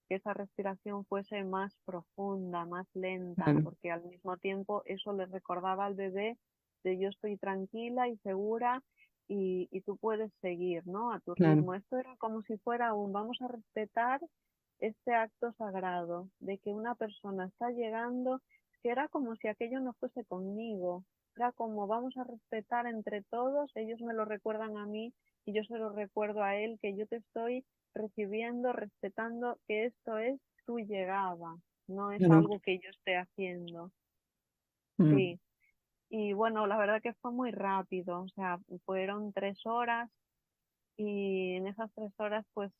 S3: que esa respiración fuese más profunda, más lenta,
S2: claro,
S3: porque al mismo tiempo eso le recordaba al bebé de yo estoy tranquila y segura y tú puedes seguir, ¿no? A tu
S2: claro,
S3: ritmo. Esto era como si fuera un vamos a respetar este acto sagrado de que una persona está llegando, que era como si aquello no fuese conmigo, era como vamos a respetar entre todos, ellos me lo recuerdan a mí y yo se lo recuerdo a él, que yo te estoy recibiendo, respetando que esto es tu llegada, no es
S2: claro.
S3: algo que yo esté haciendo.
S2: Mm,
S3: Sí, y bueno, la verdad que fue muy rápido, o sea, fueron 3 horas y en esas 3 horas pues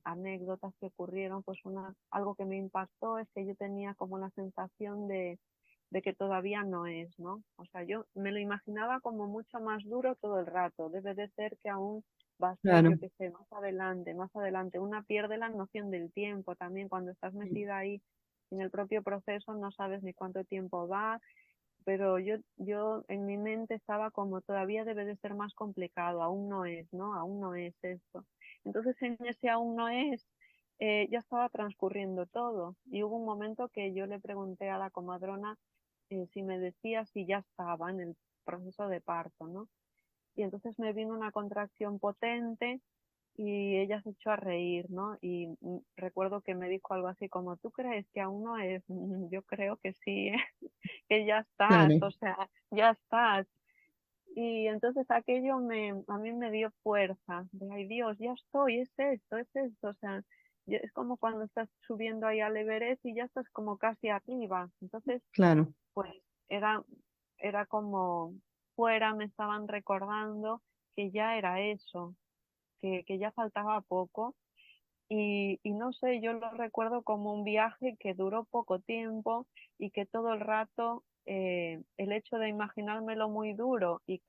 S3: anécdotas que ocurrieron, pues algo que me impactó es que yo tenía como la sensación de que todavía no es, ¿no? O sea, yo me lo imaginaba como mucho más duro todo el rato, debe de ser que aún va a ser, yo
S2: claro.
S3: qué sé, más adelante, una pierde la noción del tiempo también, cuando estás
S2: Sí,
S3: metida ahí en el propio proceso no sabes ni cuánto tiempo va, pero yo en mi mente estaba como todavía debe de ser más complicado, aún no es, ¿no? Aún no es esto. Entonces en ese aún no es, ya estaba transcurriendo todo y hubo un momento que yo le pregunté a la comadrona si me decía si ya estaba en el proceso de parto, ¿no? Y entonces me vino una contracción potente y ella se echó a reír, ¿no? Y recuerdo que me dijo algo así como, ¿tú crees que aún no es? Yo creo que sí, ¿eh? Que ya estás,
S2: claro,
S3: o sea, ya estás. Y entonces aquello a mí me dio fuerza, de, ay Dios, ya estoy, es esto, o sea, es como cuando estás subiendo ahí al Everest y ya estás como casi arriba. Entonces,
S2: claro,
S3: pues era, era como fuera me estaban recordando que ya era eso, que ya faltaba poco y no sé, yo lo recuerdo como un viaje que duró poco tiempo y que todo el rato el hecho de imaginármelo muy duro y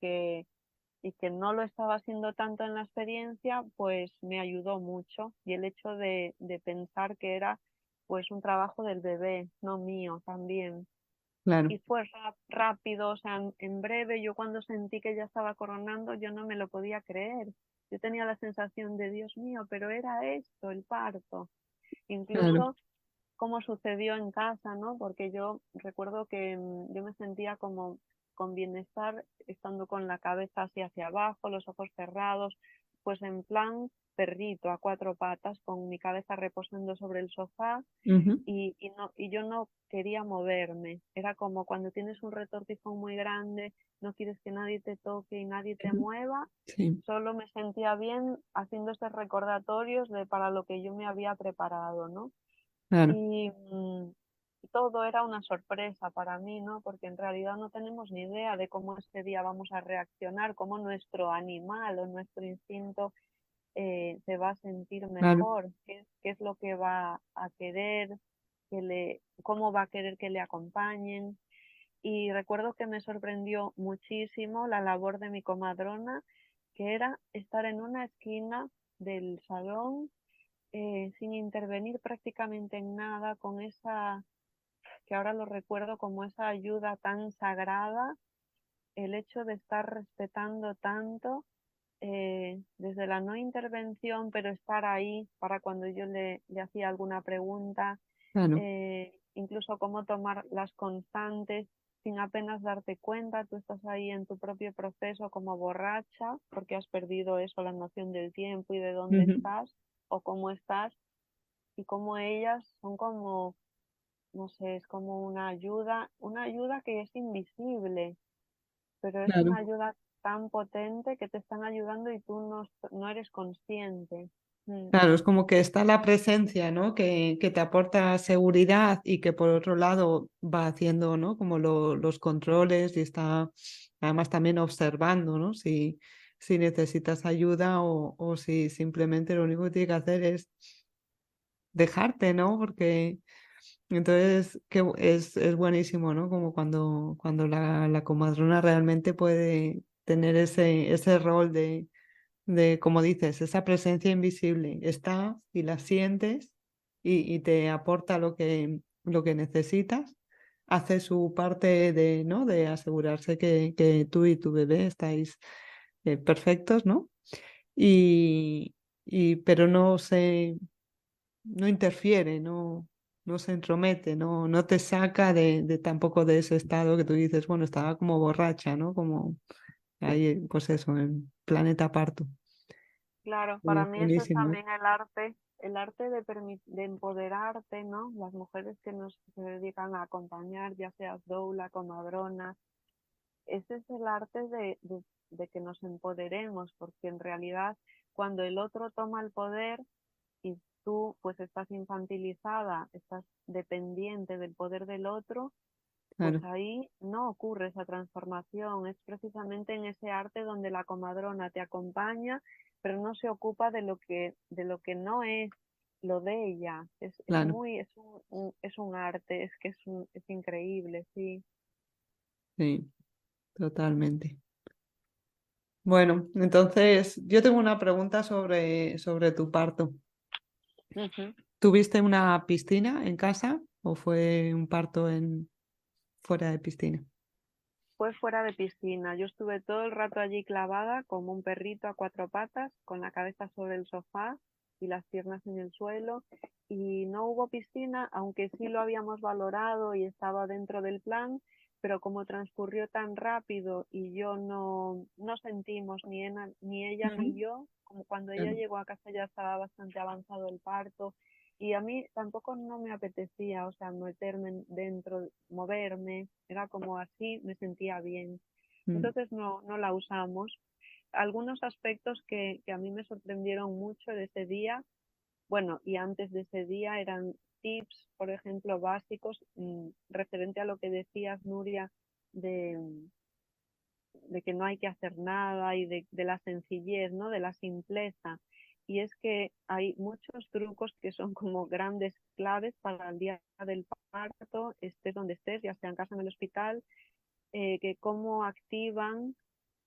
S3: que no lo estaba haciendo tanto en la experiencia, pues me ayudó mucho. Y el hecho de pensar que era pues un trabajo del bebé, no mío también.
S2: claro.
S3: Y fue rápido, o sea, en breve, yo cuando sentí que ya estaba coronando, yo no me lo podía creer. Yo tenía la sensación de, Dios mío, pero era esto, el parto.
S2: Claro,
S3: Incluso como sucedió en casa, ¿no? Porque yo recuerdo que yo me sentía como con bienestar, estando con la cabeza así hacia abajo, los ojos cerrados, pues en plan perrito a 4 patas, con mi cabeza reposando sobre el sofá
S2: ujú,
S3: y yo no quería moverme. Era como cuando tienes un retortijón muy grande, no quieres que nadie te toque y nadie te
S2: ujú,
S3: mueva.
S2: sí,
S3: Solo me sentía bien haciendo estos recordatorios de para lo que yo me había preparado, ¿no?
S2: claro,
S3: Y todo era una sorpresa para mí, ¿no? Porque en realidad no tenemos ni idea de cómo ese día vamos a reaccionar, cómo nuestro animal o nuestro instinto se va a sentir
S2: claro,
S3: mejor, qué es lo que va a querer, cómo va a querer que le acompañen. Y recuerdo que me sorprendió muchísimo la labor de mi comadrona, que era estar en una esquina del salón sin intervenir prácticamente en nada, con esa, que ahora lo recuerdo como esa ayuda tan sagrada, el hecho de estar respetando tanto desde la no intervención, pero estar ahí para cuando yo le hacía alguna pregunta,
S2: Claro,
S3: incluso cómo tomar las constantes sin apenas darte cuenta, tú estás ahí en tu propio proceso como borracha, porque has perdido eso, la noción del tiempo y de dónde
S2: ujú,
S3: estás o cómo estás, y cómo ellas son como, no sé, es como una ayuda que es invisible, pero es
S2: claro.
S3: una ayuda tan potente que te están ayudando y tú no eres consciente. Mm,
S2: Claro, es como que está la presencia, ¿no? Que te aporta seguridad y que por otro lado va haciendo, ¿no? Como los controles y está además también observando, ¿no? Si necesitas ayuda o si simplemente lo único que tiene que hacer es dejarte, ¿no? Porque entonces es buenísimo, ¿no? Como cuando la comadrona realmente puede tener ese rol de, como dices, esa presencia invisible. Está y la sientes y te aporta lo que necesitas. Hace su parte de, ¿no? De asegurarse que tú y tu bebé estáis perfectos, ¿no? Y, pero no interfiere, no se entromete, no te saca de tampoco de ese estado que tú dices, bueno, estaba como borracha, ¿no? Como ahí, pues eso, en planeta parto.
S3: claro, para
S2: Es
S3: mí eso es
S2: buenísimo.
S3: también el arte de empoderarte, ¿no? Las mujeres que nos se dedican a acompañar, ya seas doula, comadrona, ese es el arte de que nos empoderemos, porque en realidad cuando el otro toma el poder y tú pues estás infantilizada, estás dependiente del poder del otro, pues
S2: Claro,
S3: ahí no ocurre esa transformación. Es precisamente en ese arte donde la comadrona te acompaña, pero no se ocupa de lo que no es lo de ella. Es
S2: claro,
S3: muy, es un arte, es que es increíble, sí.
S2: sí, totalmente. Bueno, entonces yo tengo una pregunta sobre tu parto.
S3: Ujú.
S2: ¿Tuviste una piscina en casa o fue un parto fuera de piscina?
S3: Fue fuera de piscina. Yo estuve todo el rato allí clavada como un perrito a cuatro patas, con la cabeza sobre el sofá y las piernas en el suelo. Y no hubo piscina, aunque sí lo habíamos valorado y estaba dentro del plan, pero como transcurrió tan rápido y yo no sentimos ni ella
S2: Ujú.
S3: ni yo, como cuando ella
S2: Claro,
S3: llegó a casa ya estaba bastante avanzado el parto, y a mí tampoco no me apetecía, o sea, meterme dentro, moverme, era como así, me sentía bien.
S2: mm,
S3: Entonces no la usamos. Algunos aspectos que a mí me sorprendieron mucho de ese día, bueno, y antes de ese día eran tips, por ejemplo, básicos, referente a lo que decías, Nuria, de, de que no hay que hacer nada y de la sencillez, ¿no? De la simpleza. Y es que hay muchos trucos que son como grandes claves para el día del parto, estés donde estés, ya sea en casa o en el hospital, que cómo activan,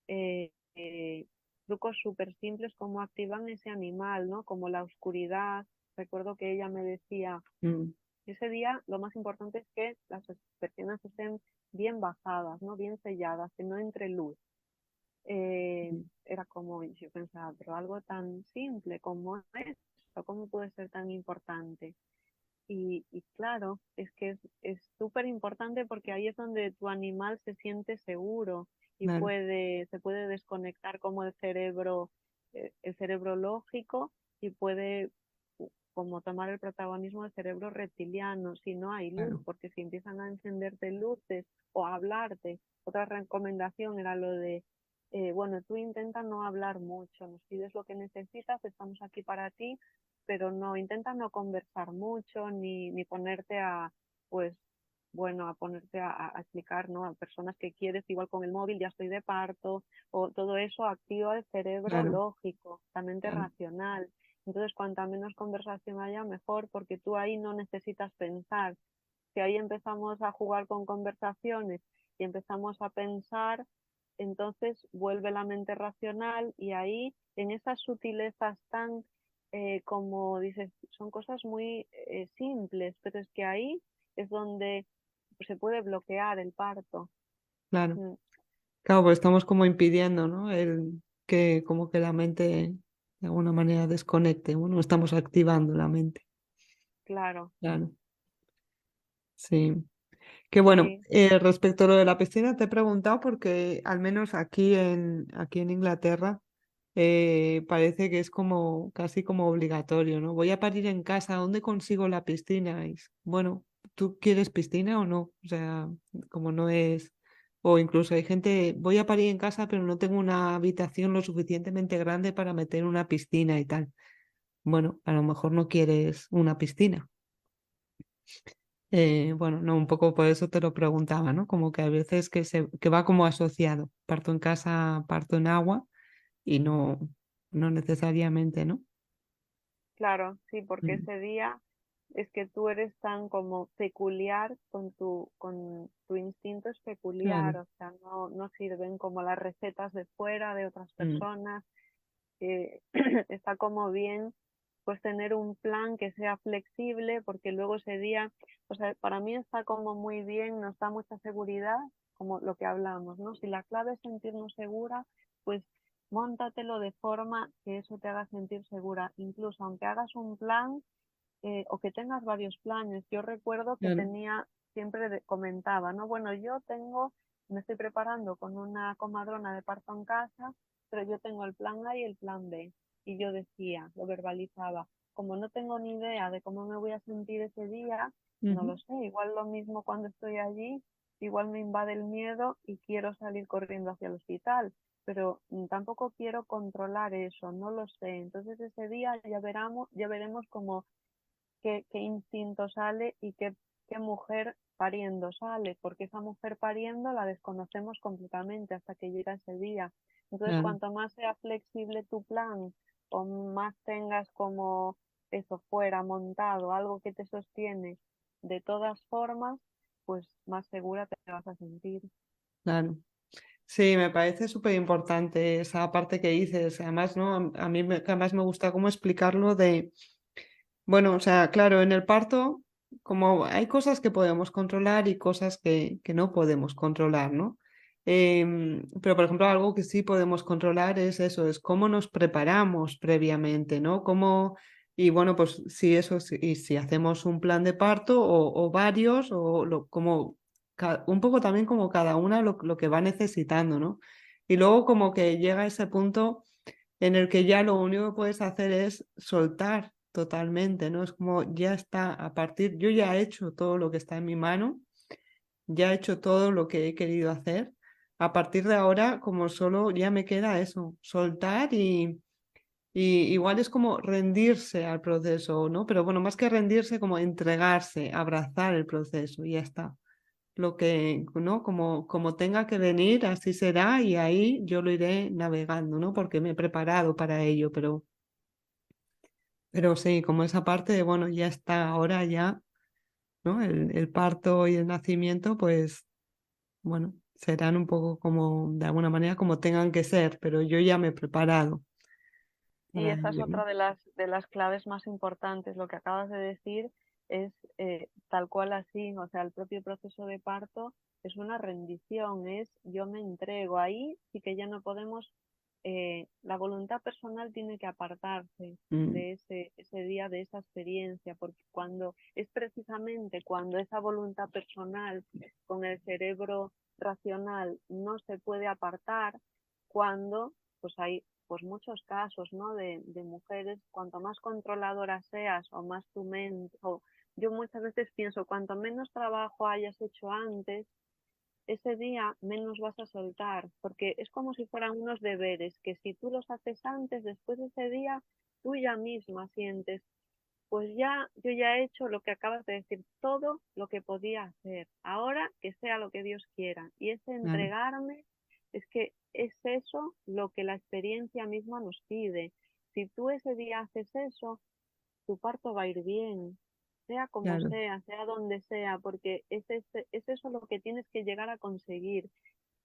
S3: eh, eh, trucos súper simples, cómo activan ese animal, ¿no? Como la oscuridad. Recuerdo que ella me decía,
S2: mm,
S3: ese día lo más importante es que las persianas estén bien bajadas, ¿no? Bien selladas, que no entre luz.
S2: mm,
S3: Era como, yo pensaba, pero algo tan simple como esto, ¿cómo puede ser tan importante? Y claro, es que es súper importante porque ahí es donde tu animal se siente seguro y
S2: claro,
S3: se puede desconectar como el cerebro lógico, y puede como tomar el protagonismo del cerebro reptiliano si no hay luz,
S2: claro,
S3: porque si empiezan a encenderte luces o a hablarte, otra recomendación era lo de, bueno, tú intenta no hablar mucho, nos pides lo que necesitas, estamos aquí para ti, pero no, intenta no conversar mucho ni ponerte pues, bueno, a ponerte a explicar, ¿no? A personas que quieres, igual con el móvil, ya estoy de parto, o todo eso activa el cerebro
S2: claro,
S3: lógico, la mente
S2: claro,
S3: racional. Entonces, cuanta menos conversación haya, mejor, porque tú ahí no necesitas pensar. Si ahí empezamos a jugar con conversaciones y empezamos a pensar, entonces vuelve la mente racional, y ahí, en esas sutilezas tan, como dices, son cosas muy simples, pero es que ahí es donde se puede bloquear el parto.
S2: claro.
S3: Mm,
S2: Claro, pues estamos como impidiendo, ¿no? que como que la mente de alguna manera desconecte, bueno, estamos activando la mente,
S3: Claro,
S2: claro, sí. Que bueno,
S3: sí,
S2: respecto a lo de la piscina, te he preguntado porque al menos aquí en Inglaterra parece que es como casi como obligatorio, ¿no? Voy a parir en casa, ¿dónde consigo la piscina? Bueno, ¿tú quieres piscina o no? O sea, como no es, o incluso hay gente, voy a parir en casa, pero no tengo una habitación lo suficientemente grande para meter una piscina y tal. Bueno, a lo mejor no quieres una piscina. Bueno, no, un poco por eso te lo preguntaba, ¿no? Como que a veces que va como asociado, parto en casa, parto en agua y no necesariamente, ¿no?
S3: claro, sí, porque
S2: Mm,
S3: ese día es que tú eres tan como peculiar con tu instinto es
S2: claro,
S3: peculiar, o sea, no sirven como las recetas de fuera de otras
S2: mm,
S3: personas. Está como bien pues tener un plan que sea flexible porque luego ese día, o sea, para mí está como muy bien, nos da mucha seguridad, como lo que hablamos, ¿no? Si la clave es sentirnos segura, pues móntatelo de forma que eso te haga sentir segura, incluso aunque hagas un plan o que tengas varios planes. Yo recuerdo que
S2: claro,
S3: tenía, siempre comentaba, ¿no? Bueno, yo tengo, me estoy preparando con una comadrona de parto en casa, pero yo tengo el plan A y el plan B. Y yo decía, lo verbalizaba, como no tengo ni idea de cómo me voy a sentir ese día, no
S2: ujú,
S3: lo sé, igual lo mismo cuando estoy allí, igual me invade el miedo y quiero salir corriendo hacia el hospital, pero tampoco quiero controlar eso, no lo sé. Entonces ese día ya veremos cómo qué instinto sale y qué mujer pariendo sale, porque esa mujer pariendo la desconocemos completamente hasta que llega ese día. Entonces,
S2: claro,
S3: cuanto más sea flexible tu plan o más tengas como eso fuera montado, algo que te sostiene de todas formas, pues más segura te vas a sentir.
S2: claro. Sí, me parece súper importante esa parte que dices. Además, ¿no? A mí además me gusta cómo explicarlo de, bueno, o sea, claro, en el parto, como hay cosas que podemos controlar y cosas que no podemos controlar, ¿no? Pero, por ejemplo, algo que sí podemos controlar es eso, es cómo nos preparamos previamente, ¿no? Y bueno, pues si eso, y si hacemos un plan de parto o varios, como un poco también como cada una lo que va necesitando, ¿no? Y luego como que llega ese punto en el que ya lo único que puedes hacer es soltar totalmente, ¿no? Es como ya está, yo ya he hecho todo lo que está en mi mano, ya he hecho todo lo que he querido hacer. A partir de ahora, como solo ya me queda eso, soltar y igual es como rendirse al proceso, ¿no? Pero bueno, más que rendirse, como entregarse, abrazar el proceso y ya está. Lo que, ¿no? Como tenga que venir, así será y ahí yo lo iré navegando, ¿no? Porque me he preparado para ello, pero sí, como esa parte de, bueno, ya está, ahora ya, ¿no? El parto y el nacimiento, pues, bueno, serán un poco como, de alguna manera, como tengan que ser, pero yo ya me he preparado
S3: Y
S2: para
S3: esa es
S2: ello, ¿no?
S3: otra de las claves más importantes. Lo que acabas de decir es tal cual así, o sea, el propio proceso de parto es una rendición, es yo me entrego. Ahí sí que ya no podemos, la voluntad personal tiene que apartarse
S2: Mm,
S3: de ese día, de esa experiencia, porque cuando es precisamente cuando esa voluntad personal con el cerebro racional no se puede apartar, cuando pues hay pues muchos casos, ¿no? De mujeres, cuanto más controladoras seas o más tu mente, o yo muchas veces pienso, cuanto menos trabajo hayas hecho antes, ese día menos vas a soltar, porque es como si fueran unos deberes que si tú los haces antes, después de ese día, tú ya misma sientes, pues ya, yo ya he hecho lo que acabas de decir, todo lo que podía hacer. Ahora que sea lo que Dios quiera. Y ese
S2: claro,
S3: entregarme es que es eso lo que la experiencia misma nos pide. Si tú ese día haces eso, tu parto va a ir bien, sea como
S2: claro.
S3: sea donde sea, porque es eso lo que tienes que llegar a conseguir.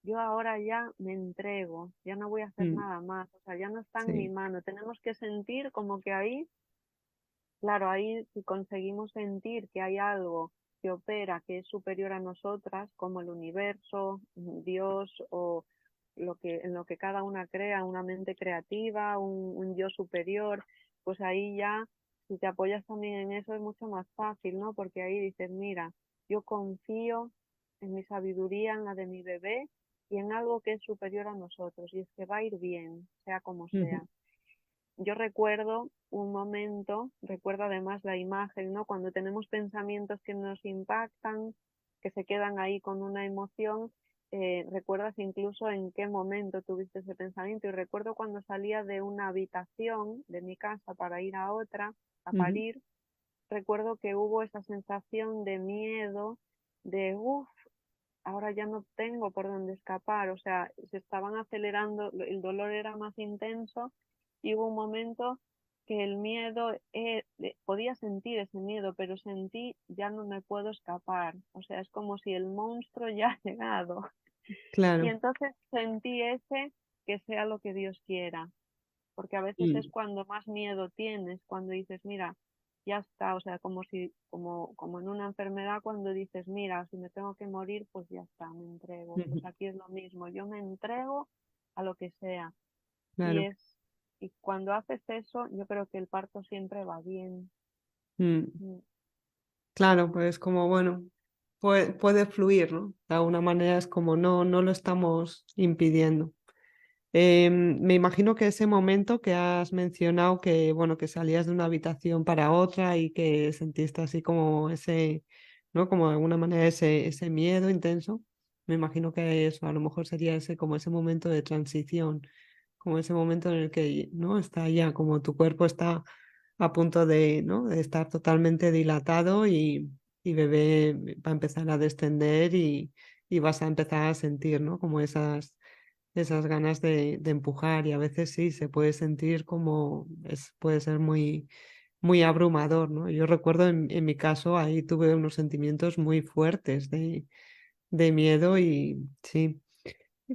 S3: Yo ahora ya me entrego, ya no voy a hacer
S2: Mm,
S3: nada más, o sea, ya no está en mi
S2: sí,
S3: mano. Tenemos que sentir como que ahí. Claro, ahí si conseguimos sentir que hay algo que opera, que es superior a nosotras, como el universo, Dios en lo que cada una crea, una mente creativa, un yo superior, pues ahí ya, si te apoyas también en eso es mucho más fácil, ¿no? Porque ahí dices, mira, yo confío en mi sabiduría, en la de mi bebé y en algo que es superior a nosotros, y es que va a ir bien, sea como
S2: Ujú,
S3: sea. Yo recuerdo un momento, recuerdo además la imagen, ¿no? Cuando tenemos pensamientos que nos impactan, que se quedan ahí con una emoción, recuerdas incluso en qué momento tuviste ese pensamiento. Y recuerdo cuando salía de una habitación de mi casa para ir a otra, a
S2: ujú.
S3: parir, recuerdo que hubo esa sensación de miedo, de uff, ahora ya no tengo por dónde escapar, o sea, se estaban acelerando, el dolor era más intenso y hubo un momento que el miedo, podía sentir ese miedo, pero sentí ya no me puedo escapar, o sea, es como si el monstruo ya ha llegado. Y
S2: Claro.
S3: entonces sentí ese que sea lo que Dios quiera, porque a veces es
S2: Mm,
S3: cuando más miedo tienes, cuando dices, mira, ya está, o sea, como en una enfermedad cuando dices, mira, si me tengo que morir, pues ya está, me entrego.
S2: ujú.
S3: Pues aquí es lo mismo, yo me entrego a lo que sea. Y
S2: Claro.
S3: es, y cuando haces eso, yo creo que el parto siempre va bien.
S2: Mm.
S3: Mm.
S2: Claro, pues como bueno, puede fluir, ¿no? De alguna manera es como no lo estamos impidiendo. Me imagino que ese momento que has mencionado, que bueno, que salías de una habitación para otra y que sentiste así como ese, ¿no? Como de alguna manera ese miedo intenso, me imagino que eso a lo mejor sería ese como ese momento de transición, como ese momento en el que, ¿no? Está ya como tu cuerpo está a punto de, ¿no? De estar totalmente dilatado y bebé va a empezar a descender y vas a empezar a sentir, ¿no? Como esas ganas de empujar y a veces sí, se puede sentir como, puede ser muy abrumador, ¿no? Yo recuerdo en mi caso ahí tuve unos sentimientos muy fuertes de miedo y sí,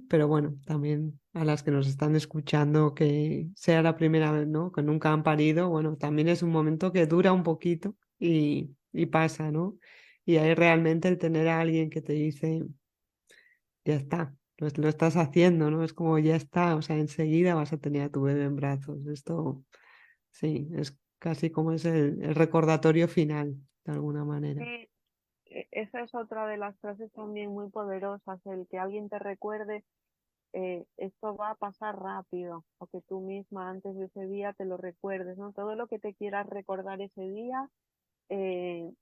S2: pero bueno, también a las que nos están escuchando que sea la primera vez, ¿no? Que nunca han parido, bueno, también es un momento que dura un poquito y pasa, ¿no? Y ahí realmente el tener a alguien que te dice ya está, lo estás haciendo, ¿no? Es como ya está, o sea, enseguida vas a tener a tu bebé en brazos. Esto, sí, es casi como es el recordatorio final, de alguna manera.
S3: Sí, esa es otra de las frases también muy poderosas, el que alguien te recuerde, esto va a pasar rápido, o que tú misma antes de ese día te lo recuerdes, ¿no? Todo lo que te quieras recordar ese día, eh,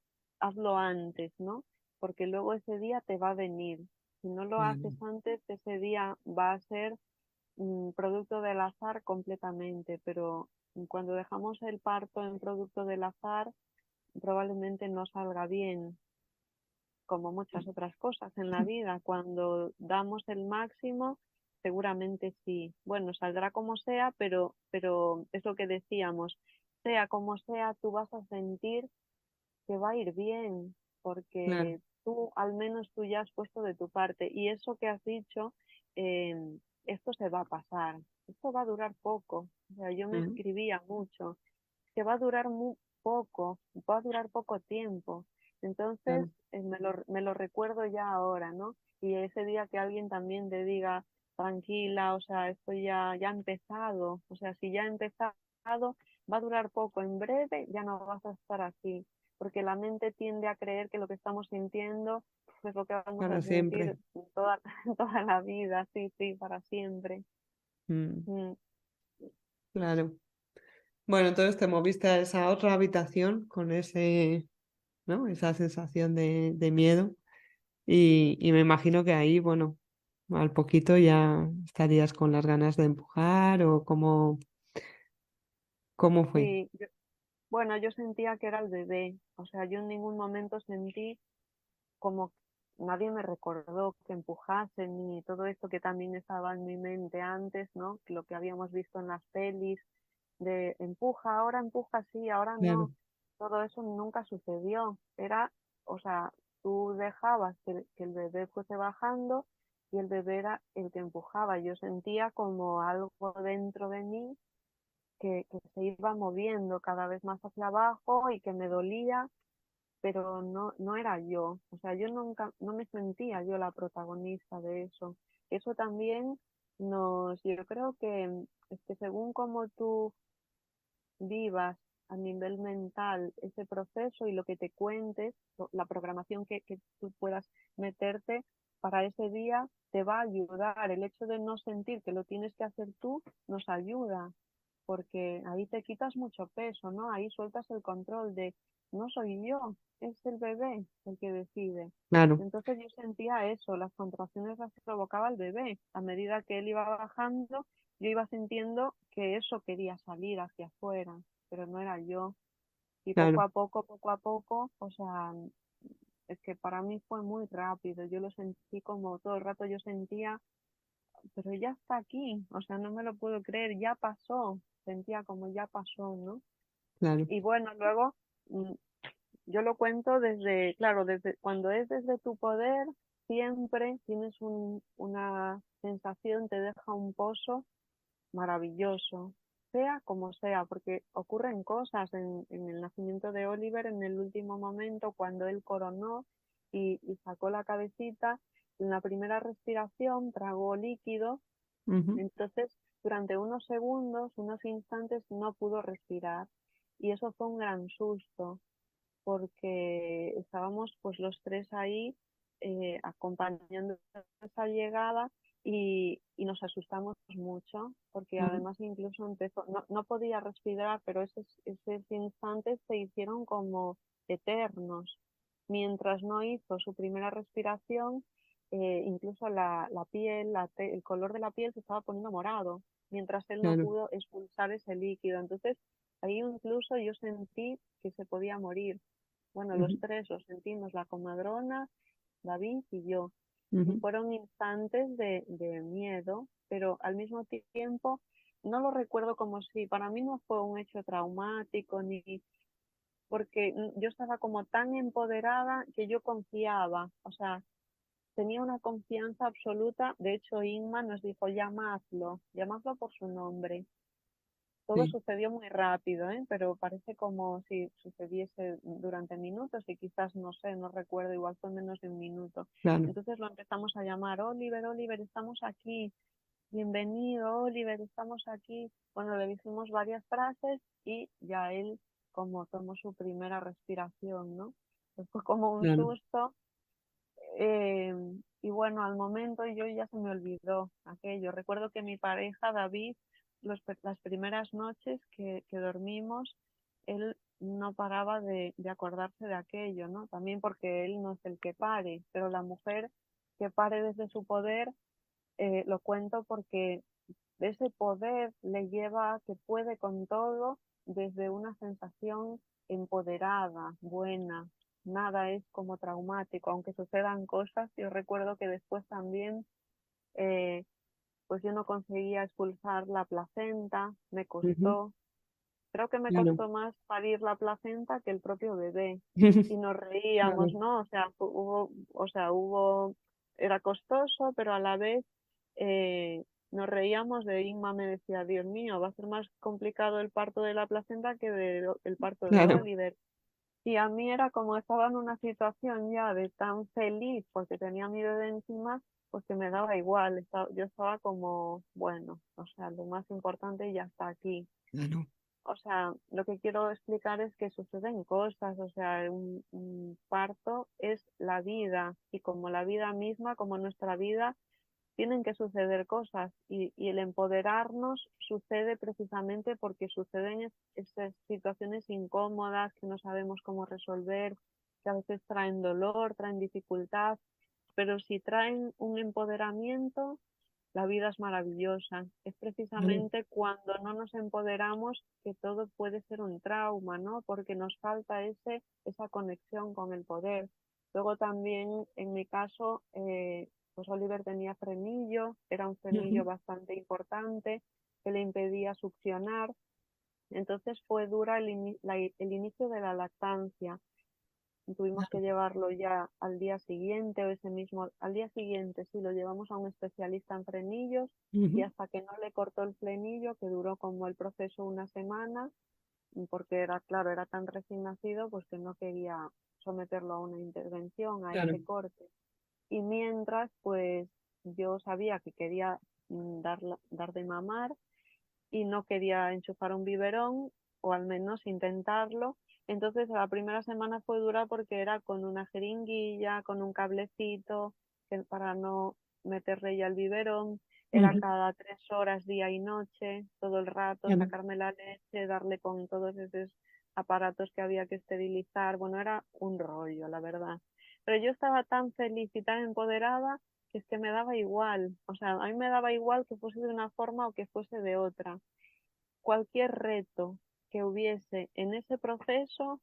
S3: hazlo antes, ¿no? Porque luego ese día te va a venir. Si no lo haces
S2: Mm,
S3: antes, ese día va a ser producto del azar completamente, pero cuando dejamos el parto en producto del azar, probablemente no salga bien, como muchas otras cosas en la vida. Cuando damos el máximo, seguramente sí. Bueno, saldrá como sea, pero es lo que decíamos. Sea como sea, tú vas a sentir que va a ir bien,
S2: claro.
S3: porque tú, al menos tú ya has puesto de tu parte. Y eso que has dicho, eh, esto se va a pasar, esto va a durar poco. O sea, yo me
S2: Mm,
S3: escribía mucho, que va a durar muy poco, va a durar poco tiempo. Entonces,
S2: claro.
S3: me lo recuerdo ya ahora, ¿no? Y ese día que alguien también te diga, tranquila, o sea, esto ya ha empezado, o sea, si ya ha empezado, va a durar poco, en breve ya no vas a estar así, porque la mente tiende a creer que lo que estamos sintiendo es lo que vamos a
S2: Para
S3: sentir
S2: siempre.
S3: toda, toda la vida, sí, sí, para siempre.
S2: Mm,
S3: Mm.
S2: claro. Bueno, entonces te moviste a esa otra habitación con ese, ¿no? Esa sensación de miedo y me imagino que ahí, bueno, al poquito ya estarías con las ganas de empujar o cómo fue.
S3: Sí, bueno, yo sentía que era el bebé, o sea, yo en ningún momento sentí como nadie me recordó que empujase ni todo esto que también estaba en mi mente antes, ¿no? Lo que habíamos visto en las pelis de empuja, ahora empuja, sí, ahora
S2: Claro.
S3: no. Todo eso nunca sucedió. Era, o sea, tú dejabas que el bebé fuese bajando y el bebé era el que empujaba. Yo sentía como algo dentro de mí que se iba moviendo cada vez más hacia abajo y que me dolía, pero no era yo. O sea, yo nunca, no me sentía yo la protagonista de eso. Eso también yo creo que es que según como tú vivas a nivel mental ese proceso y lo que te cuentes, la programación que tú puedas meterte para ese día, te va a ayudar. El hecho de no sentir que lo tienes que hacer tú nos ayuda, porque ahí te quitas mucho peso, ¿no? Ahí sueltas el control de no soy yo, es el bebé el que decide.
S2: Claro,
S3: Entonces yo sentía eso, las contracciones las provocaba el bebé. A medida que él iba bajando, yo iba sintiendo que eso quería salir hacia afuera, pero no era yo. Y
S2: claro,
S3: poco a poco, o sea, es que para mí fue muy rápido. Yo lo sentí como todo el rato yo sentía, pero ya está aquí, o sea, no me lo puedo creer, ya pasó. Sentía como ya pasó, ¿no?
S2: claro.
S3: Y bueno, luego mm, yo lo cuento desde, claro, desde cuando es desde tu poder, siempre tienes una sensación, te deja un pozo maravilloso, sea como sea, porque ocurren cosas en el nacimiento de Oliver en el último momento, cuando él coronó y sacó la cabecita, en la primera respiración tragó líquido,
S2: Ujú.
S3: entonces durante unos segundos, unos instantes no pudo respirar y eso fue un gran susto porque estábamos pues los tres ahí acompañando esa llegada y nos asustamos mucho porque
S2: Ujú.
S3: además incluso empezó, no podía respirar, pero esos instantes se hicieron como eternos. Mientras no hizo su primera respiración, incluso la piel, el color de la piel se estaba poniendo morado, mientras él no
S2: Claro.
S3: pudo expulsar ese líquido. Entonces, ahí incluso yo sentí que se podía morir. Bueno, los
S2: Ujú.
S3: tres lo sentimos, la comadrona, David y yo. Y
S2: Ujú.
S3: fueron instantes de miedo, pero al mismo tiempo no lo recuerdo como si, para mí no fue un hecho traumático, ni porque yo estaba como tan empoderada que yo confiaba, o sea, tenía una confianza absoluta. De hecho, Inma nos dijo, llamadlo por su nombre. Todo
S2: Sí,
S3: sucedió muy rápido, ¿eh? Pero parece como si sucediese durante minutos y quizás, no sé, no recuerdo, igual fue menos de un minuto.
S2: claro,
S3: Entonces lo empezamos a llamar, Oliver, Oliver, estamos aquí, bienvenido, Oliver, estamos aquí. Bueno, le dijimos varias frases y ya él como tomó su primera respiración, ¿no? Pues fue como un
S2: claro.
S3: susto. eh, y bueno, al momento yo ya se me olvidó aquello. Recuerdo que mi pareja, David, las primeras noches que dormimos, él no paraba de acordarse de aquello, ¿no? También porque él no es el que pare, pero la mujer que pare desde su poder, lo cuento porque ese poder le lleva a que puede con todo desde una sensación empoderada, buena. Nada es como traumático, aunque sucedan cosas. Yo recuerdo que después también, eh, pues yo no conseguía expulsar la placenta, me
S2: Ujú.
S3: costó. Creo que me
S2: Claro.
S3: costó más parir la placenta que el propio bebé. Y nos reíamos,
S2: Claro,
S3: ¿no? Era costoso, pero a la vez eh, nos reíamos de Inma, me decía, Dios mío, va a ser más complicado el parto de la placenta que el parto de
S2: claro,
S3: Oliver. Y a mí era como estaba en una situación ya de tan feliz porque tenía a mi bebé encima, pues que me daba igual. Yo estaba como, bueno, o sea, lo más importante ya está aquí.
S2: claro.
S3: O sea, lo que quiero explicar es que suceden cosas, o sea, un parto es la vida y como la vida misma, como nuestra vida, tienen que suceder cosas y el empoderarnos sucede precisamente porque suceden esas situaciones incómodas que no sabemos cómo resolver, que a veces traen dolor, traen dificultad, pero si traen un empoderamiento, la vida es maravillosa. Es
S2: Claro.
S3: precisamente cuando no nos empoderamos que todo puede ser un trauma, ¿no? Porque nos falta esa conexión con el poder. Luego también, en mi caso, pues Oliver tenía frenillo, era un frenillo
S2: Ujú.
S3: bastante importante que le impedía succionar. Entonces fue dura el inicio de la lactancia. Tuvimos que llevarlo ya al día siguiente o ese mismo, al día siguiente sí, lo llevamos a un especialista en frenillos y
S2: Ujú.
S3: hasta que no le cortó el frenillo, que duró como el proceso una semana, porque era claro, era tan recién nacido, pues que no quería someterlo a una intervención, a
S2: Claro,
S3: ese corte. Y mientras, pues yo sabía que quería dar de mamar y no quería enchufar un biberón o al menos intentarlo. Entonces la primera semana fue dura porque era con una jeringuilla, con un cablecito para no meterle ya el biberón. Era
S2: Ujú.
S3: cada 3 horas, día y noche, todo el rato,
S2: Claro,
S3: sacarme la leche, darle con todos esos aparatos que había que esterilizar. Bueno, era un rollo, la verdad. Pero yo estaba tan feliz y tan empoderada que es que me daba igual. O sea, a mí me daba igual que fuese de una forma o que fuese de otra. Cualquier reto que hubiese en ese proceso,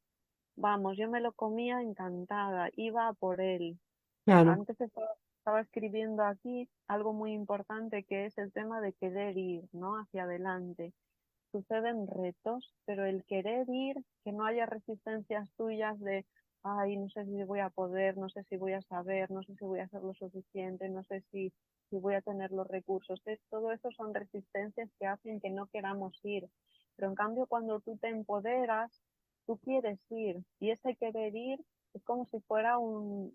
S3: vamos, yo me lo comía encantada, iba a por él.
S2: claro,
S3: Antes estaba escribiendo aquí algo muy importante que es el tema de querer ir, ¿no? Hacia adelante. Suceden retos, pero el querer ir, que no haya resistencias tuyas de, ay, no sé si voy a poder, no sé si voy a saber, no sé si voy a hacer lo suficiente, no sé si voy a tener los recursos. Todo eso son resistencias que hacen que no queramos ir. Pero en cambio, cuando tú te empoderas, tú quieres ir. Y ese querer ir es como si fuera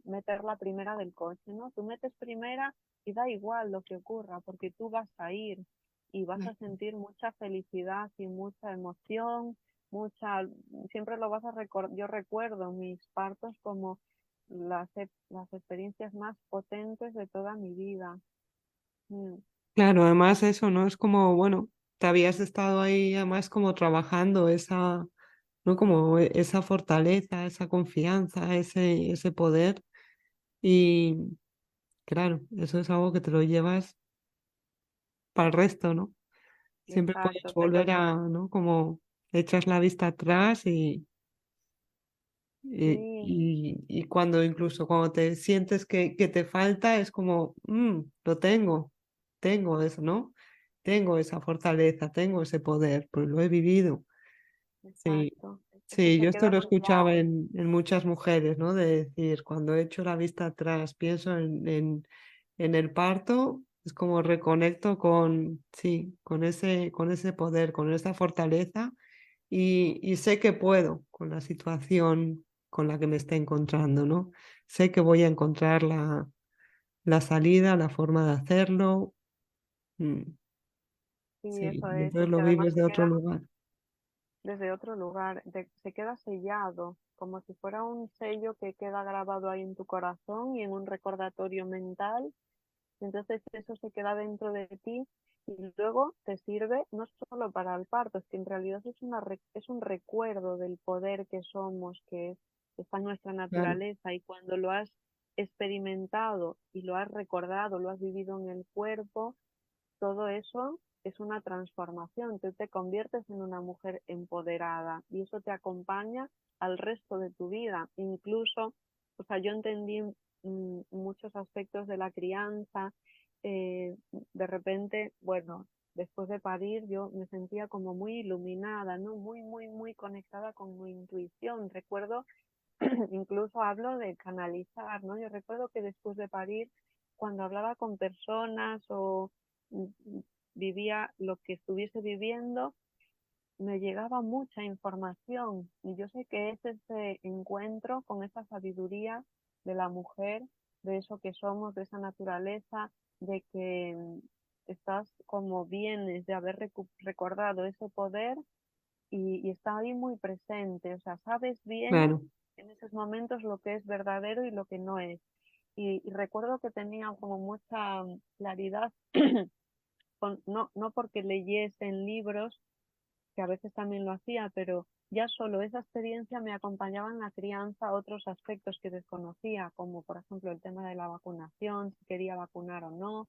S3: meter la primera del coche, ¿no? Tú metes primera y da igual lo que ocurra, porque tú vas a ir y vas a sentir mucha felicidad y mucha emoción, mucha, siempre lo vas a recordar. Yo recuerdo mis partos como las experiencias más potentes de toda mi vida. Mm,
S2: claro, además eso, ¿no? Es como, bueno, te habías estado ahí además como trabajando esa, ¿no? Como esa fortaleza, esa confianza, ese poder y claro, eso es algo que te lo llevas para el resto, ¿no? Siempre puedes
S3: exacto,
S2: volver a, ¿no? Como echas la vista atrás
S3: sí,
S2: y cuando incluso cuando te sientes que te falta, es como, lo tengo eso, ¿no? Tengo esa fortaleza, tengo ese poder, pues lo he vivido. Sí,
S3: exacto. Eso
S2: sí,
S3: se
S2: yo esto
S3: queda
S2: lo escuchaba
S3: sellado.
S2: en muchas mujeres, ¿no? De decir, cuando echo la vista atrás, pienso en el parto, es como reconecto con, sí, con ese poder, con esa fortaleza y sé que puedo con la situación con la que me esté encontrando, ¿no? Sé que voy a encontrar la salida, la forma de hacerlo. mm,
S3: Sí,
S2: Sí,
S3: eso
S2: y
S3: es
S2: entonces lo
S3: que además
S2: vives
S3: se
S2: de otro
S3: queda
S2: lugar.
S3: desde otro lugar, se queda sellado, como si fuera un sello que queda grabado ahí en tu corazón y en un recordatorio mental. Entonces eso se queda dentro de ti y luego te sirve no solo para el parto, es que en realidad es un recuerdo del poder que somos, está en nuestra
S2: Claro,
S3: naturaleza y cuando lo has experimentado y lo has recordado, lo has vivido en el cuerpo, todo eso es una transformación. Tú te conviertes en una mujer empoderada y eso te acompaña al resto de tu vida. Incluso, o sea, yo entendí muchos aspectos de la crianza. De repente, bueno, después de parir yo me sentía como muy iluminada, ¿no? Muy, muy, muy conectada con mi intuición. Recuerdo, incluso hablo de canalizar, ¿no? Yo recuerdo que después de parir, cuando hablaba con personas o mm, vivía lo que estuviese viviendo, me llegaba mucha información y yo sé que es ese encuentro con esa sabiduría de la mujer, de eso que somos, de esa naturaleza, de que estás como vienes de haber recordado ese poder y está ahí muy presente, o sea, sabes bien
S2: claro,
S3: en esos momentos lo que es verdadero y lo que no es. Y recuerdo que tenía como mucha claridad, no porque leyese en libros, que a veces también lo hacía, pero ya solo esa experiencia me acompañaba en la crianza a otros aspectos que desconocía, como por ejemplo el tema de la vacunación, si quería vacunar o no,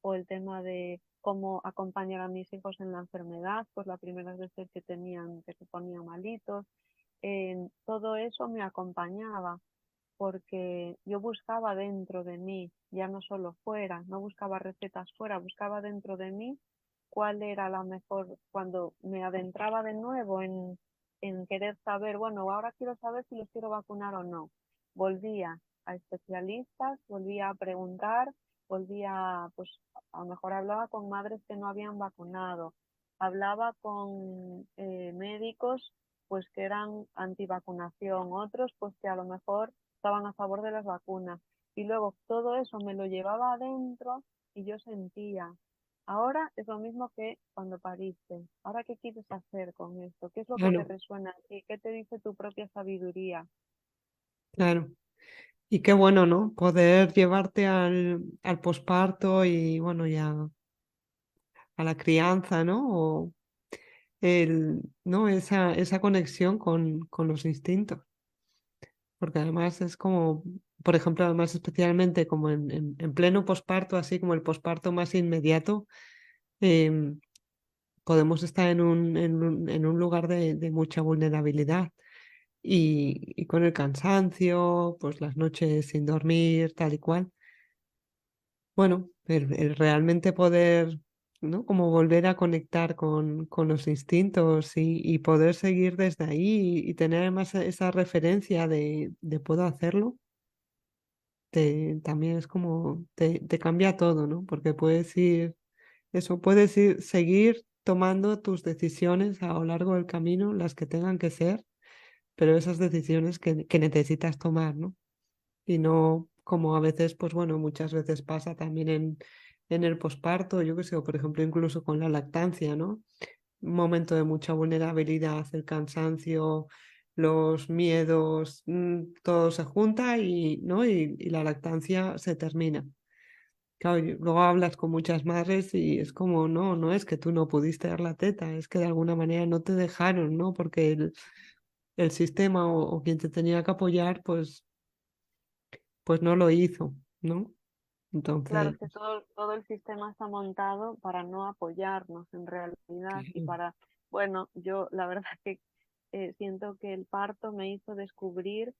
S3: o el tema de cómo acompañar a mis hijos en la enfermedad, pues las primeras veces que se ponían malitos, todo eso me acompañaba porque yo buscaba dentro de mí, ya no solo fuera, no buscaba recetas fuera, buscaba dentro de mí cuál era la mejor, cuando me adentraba de nuevo en querer saber, bueno, ahora quiero saber si los quiero vacunar o no. Volvía a especialistas, volvía a preguntar, volvía, pues a lo mejor hablaba con madres que no habían vacunado, hablaba con médicos pues que eran antivacunación, otros pues que a lo mejor estaban a favor de las vacunas. Y luego todo eso me lo llevaba adentro y yo sentía, ahora es lo mismo que cuando pariste. ¿Ahora qué quieres hacer con esto? ¿Qué es lo que te
S2: Claro,
S3: resuena a ti? ¿Qué te dice tu propia sabiduría?
S2: claro. Y qué bueno, ¿no? Poder llevarte al posparto y bueno, ya a la crianza, ¿no? O ¿no? Esa conexión con los instintos. Porque además es como, por ejemplo, además especialmente como en pleno posparto, así como el posparto más inmediato, em, podemos estar en un lugar de mucha vulnerabilidad y con el cansancio, pues las noches sin dormir, tal y cual. Bueno, el realmente poder, ¿no? Como volver a conectar con los instintos y poder seguir desde ahí y tener además esa referencia de puedo hacerlo, también es como, te cambia todo, ¿no? Porque seguir tomando tus decisiones a lo largo del camino, las que tengan que ser, pero esas decisiones que necesitas tomar, ¿no? Y no como a veces, pues bueno, muchas veces pasa también en el posparto, yo qué sé, o por ejemplo incluso con la lactancia, ¿no? Un momento de mucha vulnerabilidad, el cansancio, los miedos, todo se junta ¿no? Y la lactancia se termina. Claro, y luego hablas con muchas madres y es como, no, no es que tú no pudiste dar la teta, es que de alguna manera no te dejaron, ¿no? Porque el sistema o quien te tenía que apoyar, pues no lo hizo, ¿no?
S3: Claro,
S2: Entonces,
S3: es que todo el sistema está montado para no apoyarnos en realidad y
S2: sí,
S3: para, bueno, yo la verdad que siento que el parto me hizo descubrir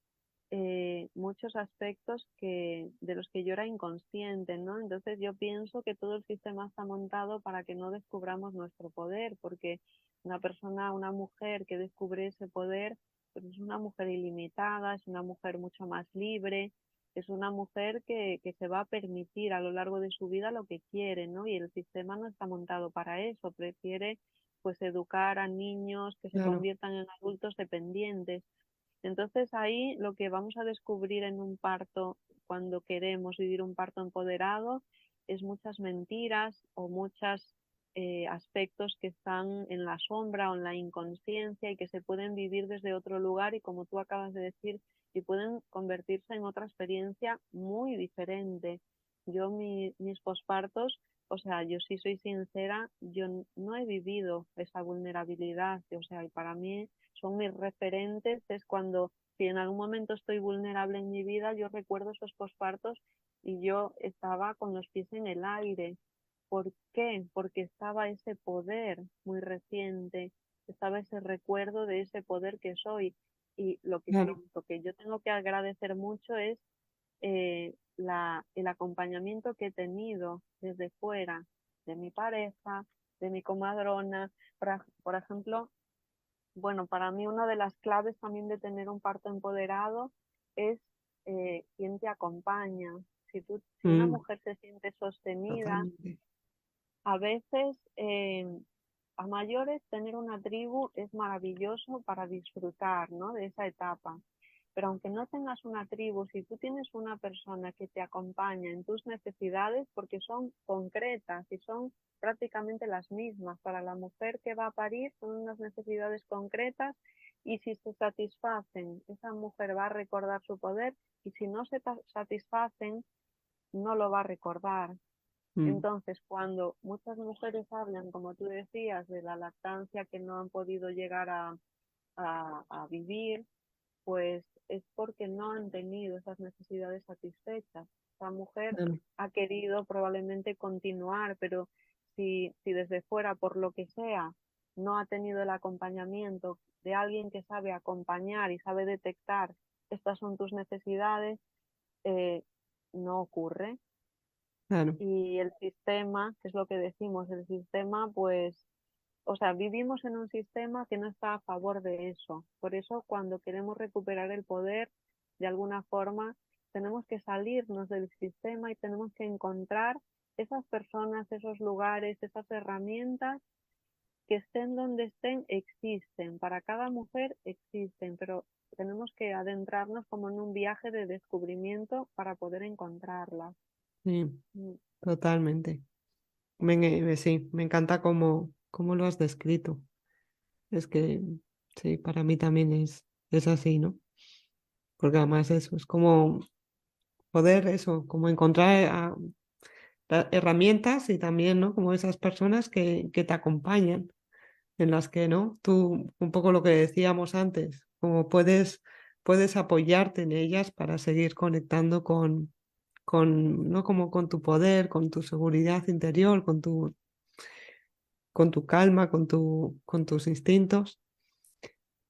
S3: muchos aspectos de los que yo era inconsciente, ¿no? Entonces yo pienso que todo el sistema está montado para que no descubramos nuestro poder, porque una mujer que descubre ese poder, pues es una mujer ilimitada, es una mujer mucho más libre, es una mujer que se va a permitir a lo largo de su vida lo que quiere, ¿no? Y el sistema no está montado para eso, prefiere pues educar a niños que se
S2: claro,
S3: conviertan en adultos dependientes. Entonces ahí lo que vamos a descubrir en un parto, cuando queremos vivir un parto empoderado, es muchas mentiras o muchos aspectos que están en la sombra o en la inconsciencia y que se pueden vivir desde otro lugar y como tú acabas de decir, y pueden convertirse en otra experiencia muy diferente. Yo mis pospartos, o sea, yo sí soy sincera, no he vivido esa vulnerabilidad, o sea, y para mí son mis referentes, es cuando, si en algún momento estoy vulnerable en mi vida, yo recuerdo esos pospartos y yo estaba con los pies en el aire. ¿Por qué? Porque estaba ese poder muy reciente, estaba ese recuerdo de ese poder que soy. Y lo que sí,
S2: claro,
S3: lo que yo tengo que agradecer mucho es el acompañamiento que he tenido desde fuera, de mi pareja, de mi comadrona. Por ejemplo, bueno, para mí una de las claves también de tener un parto empoderado es quién te acompaña. Si una
S2: mm,
S3: mujer se siente sostenida,
S2: totalmente,
S3: a veces a mayores tener una tribu es maravilloso para disfrutar, ¿no? De esa etapa. Pero aunque no tengas una tribu, si tú tienes una persona que te acompaña en tus necesidades, porque son concretas y son prácticamente las mismas para la mujer que va a parir, son unas necesidades concretas y si se satisfacen, esa mujer va a recordar su poder y si no se satisfacen, no lo va a recordar.
S2: mm,
S3: Entonces, cuando muchas mujeres hablan, como tú decías, de la lactancia que no han podido llegar a vivir, pues es porque no han tenido esas necesidades satisfechas. La mujer
S2: claro,
S3: ha querido probablemente continuar, pero si desde fuera, por lo que sea, no ha tenido el acompañamiento de alguien que sabe acompañar y sabe detectar estas son tus necesidades, eh, no ocurre.
S2: claro,
S3: Y el sistema, que es lo que decimos, el sistema, pues, o sea, vivimos en un sistema que no está a favor de eso. Por eso, cuando queremos recuperar el poder, de alguna forma, tenemos que salirnos del sistema y tenemos que encontrar esas personas, esos lugares, esas herramientas que estén donde estén, existen. Para cada mujer existen, pero tenemos que adentrarnos como en un viaje de descubrimiento para poder encontrarlas.
S2: sí,
S3: Mm.
S2: totalmente. Sí, me encanta cómo lo has descrito. Es que sí, para mí también es así, ¿no? Porque además eso es como poder eso, como encontrar herramientas y también, ¿no? Como esas personas que te acompañan, en las que, ¿no? Tú, un poco lo que decíamos antes, como puedes apoyarte en ellas para seguir conectando ¿no? Como con tu poder, con tu seguridad interior, con tu calma, con tus instintos.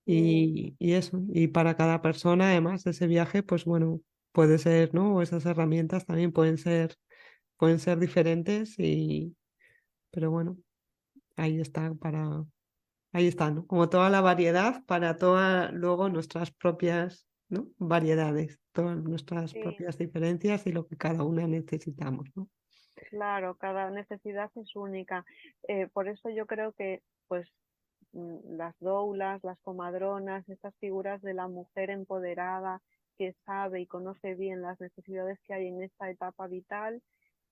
S3: Sí,
S2: Y eso, y para cada persona, además, ese viaje, pues bueno, puede ser, ¿no? O esas herramientas también pueden ser diferentes, pero bueno, ahí está ahí está, ¿no? Como toda la variedad para todas luego nuestras propias, ¿no? Variedades, todas nuestras
S3: sí,
S2: propias diferencias y lo que cada una necesitamos, ¿no?
S3: claro, cada necesidad es única. Por eso yo creo que pues las doulas, las comadronas, estas figuras de la mujer empoderada que sabe y conoce bien las necesidades que hay en esta etapa vital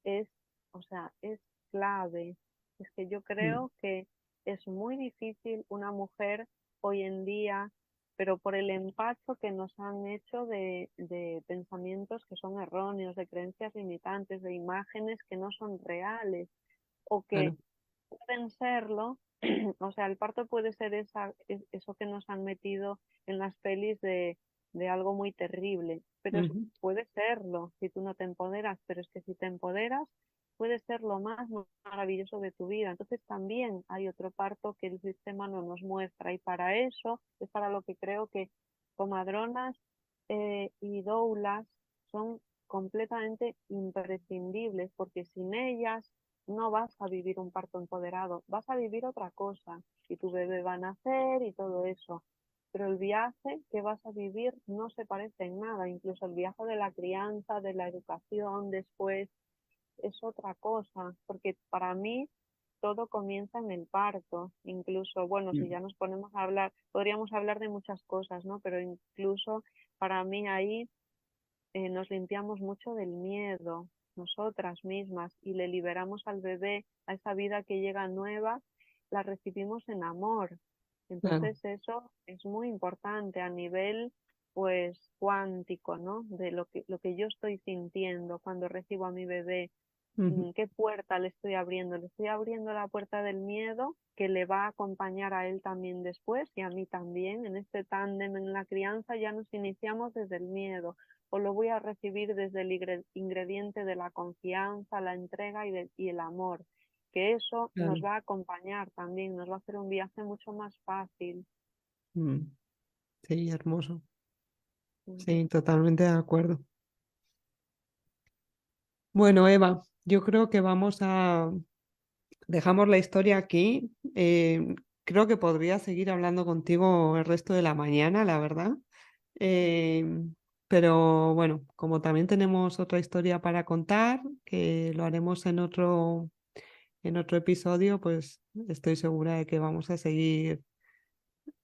S3: es, o sea, es clave. Es que yo
S2: Mm,
S3: creo que es muy difícil una mujer hoy en día, pero por el empacho que nos han hecho de pensamientos que son erróneos, de creencias limitantes, de imágenes que no son reales o que
S2: claro.
S3: pueden serlo. O sea, el parto puede ser eso que nos han metido en las pelis de algo muy terrible, pero
S2: Ujú,
S3: puede serlo si tú no te empoderas, pero es que si te empoderas, puede ser lo más maravilloso de tu vida. Entonces también hay otro parto que el sistema no nos muestra y para eso es para lo que creo que comadronas y doulas son completamente imprescindibles porque sin ellas no vas a vivir un parto empoderado, vas a vivir otra cosa y tu bebé va a nacer y todo eso. Pero el viaje que vas a vivir no se parece en nada, incluso el viaje de la crianza, de la educación después, es otra cosa, porque para mí todo comienza en el parto, incluso, bueno, si
S2: mm,
S3: ya nos ponemos a hablar, podríamos hablar de muchas cosas, ¿no? Pero incluso para mí ahí nos limpiamos mucho del miedo, nosotras mismas, y le liberamos al bebé a esa vida que llega nueva, la recibimos en amor.
S2: claro.
S3: Entonces eso es muy importante a nivel pues cuántico, ¿no? De lo que yo estoy sintiendo cuando recibo a mi bebé.
S2: Ujú,
S3: ¿Qué puerta le estoy abriendo? Le estoy abriendo la puerta del miedo que le va a acompañar a él también después y a mí también. En este tándem en la crianza ya nos iniciamos desde el miedo o lo voy a recibir desde el ingrediente de la confianza, la entrega y el amor, que eso nos
S2: claro.
S3: va a acompañar también, nos va a hacer un viaje mucho más fácil.
S2: Mm, sí, hermoso.
S3: Mm.
S2: Sí, totalmente de acuerdo. Bueno, Eva, yo creo que dejamos la historia aquí. Creo que podría seguir hablando contigo el resto de la mañana, la verdad. Eh, pero bueno, como también tenemos otra historia para contar, que lo haremos en otro episodio, pues estoy segura de que vamos a seguir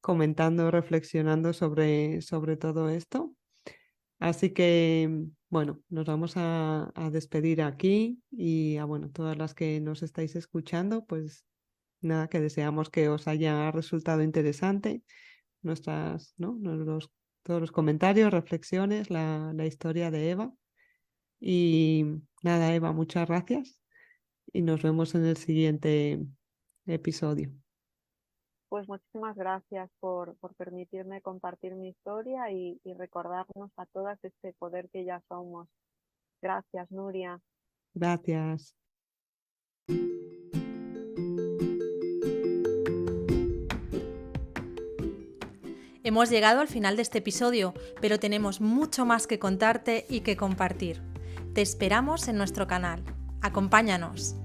S2: comentando, reflexionando sobre todo esto. Así que, bueno, nos vamos a despedir aquí y a, bueno, todas las que nos estáis escuchando, pues nada, que deseamos que os haya resultado interesante ¿no? Todos los comentarios, reflexiones, la historia de Eva. Y nada, Eva, muchas gracias y nos vemos en el siguiente episodio.
S3: Pues muchísimas gracias por permitirme compartir mi historia y recordarnos a todas este poder que ya somos. Gracias, Nuria.
S2: Gracias.
S1: Hemos llegado al final de este episodio, pero tenemos mucho más que contarte y que compartir. Te esperamos en nuestro canal. Acompáñanos.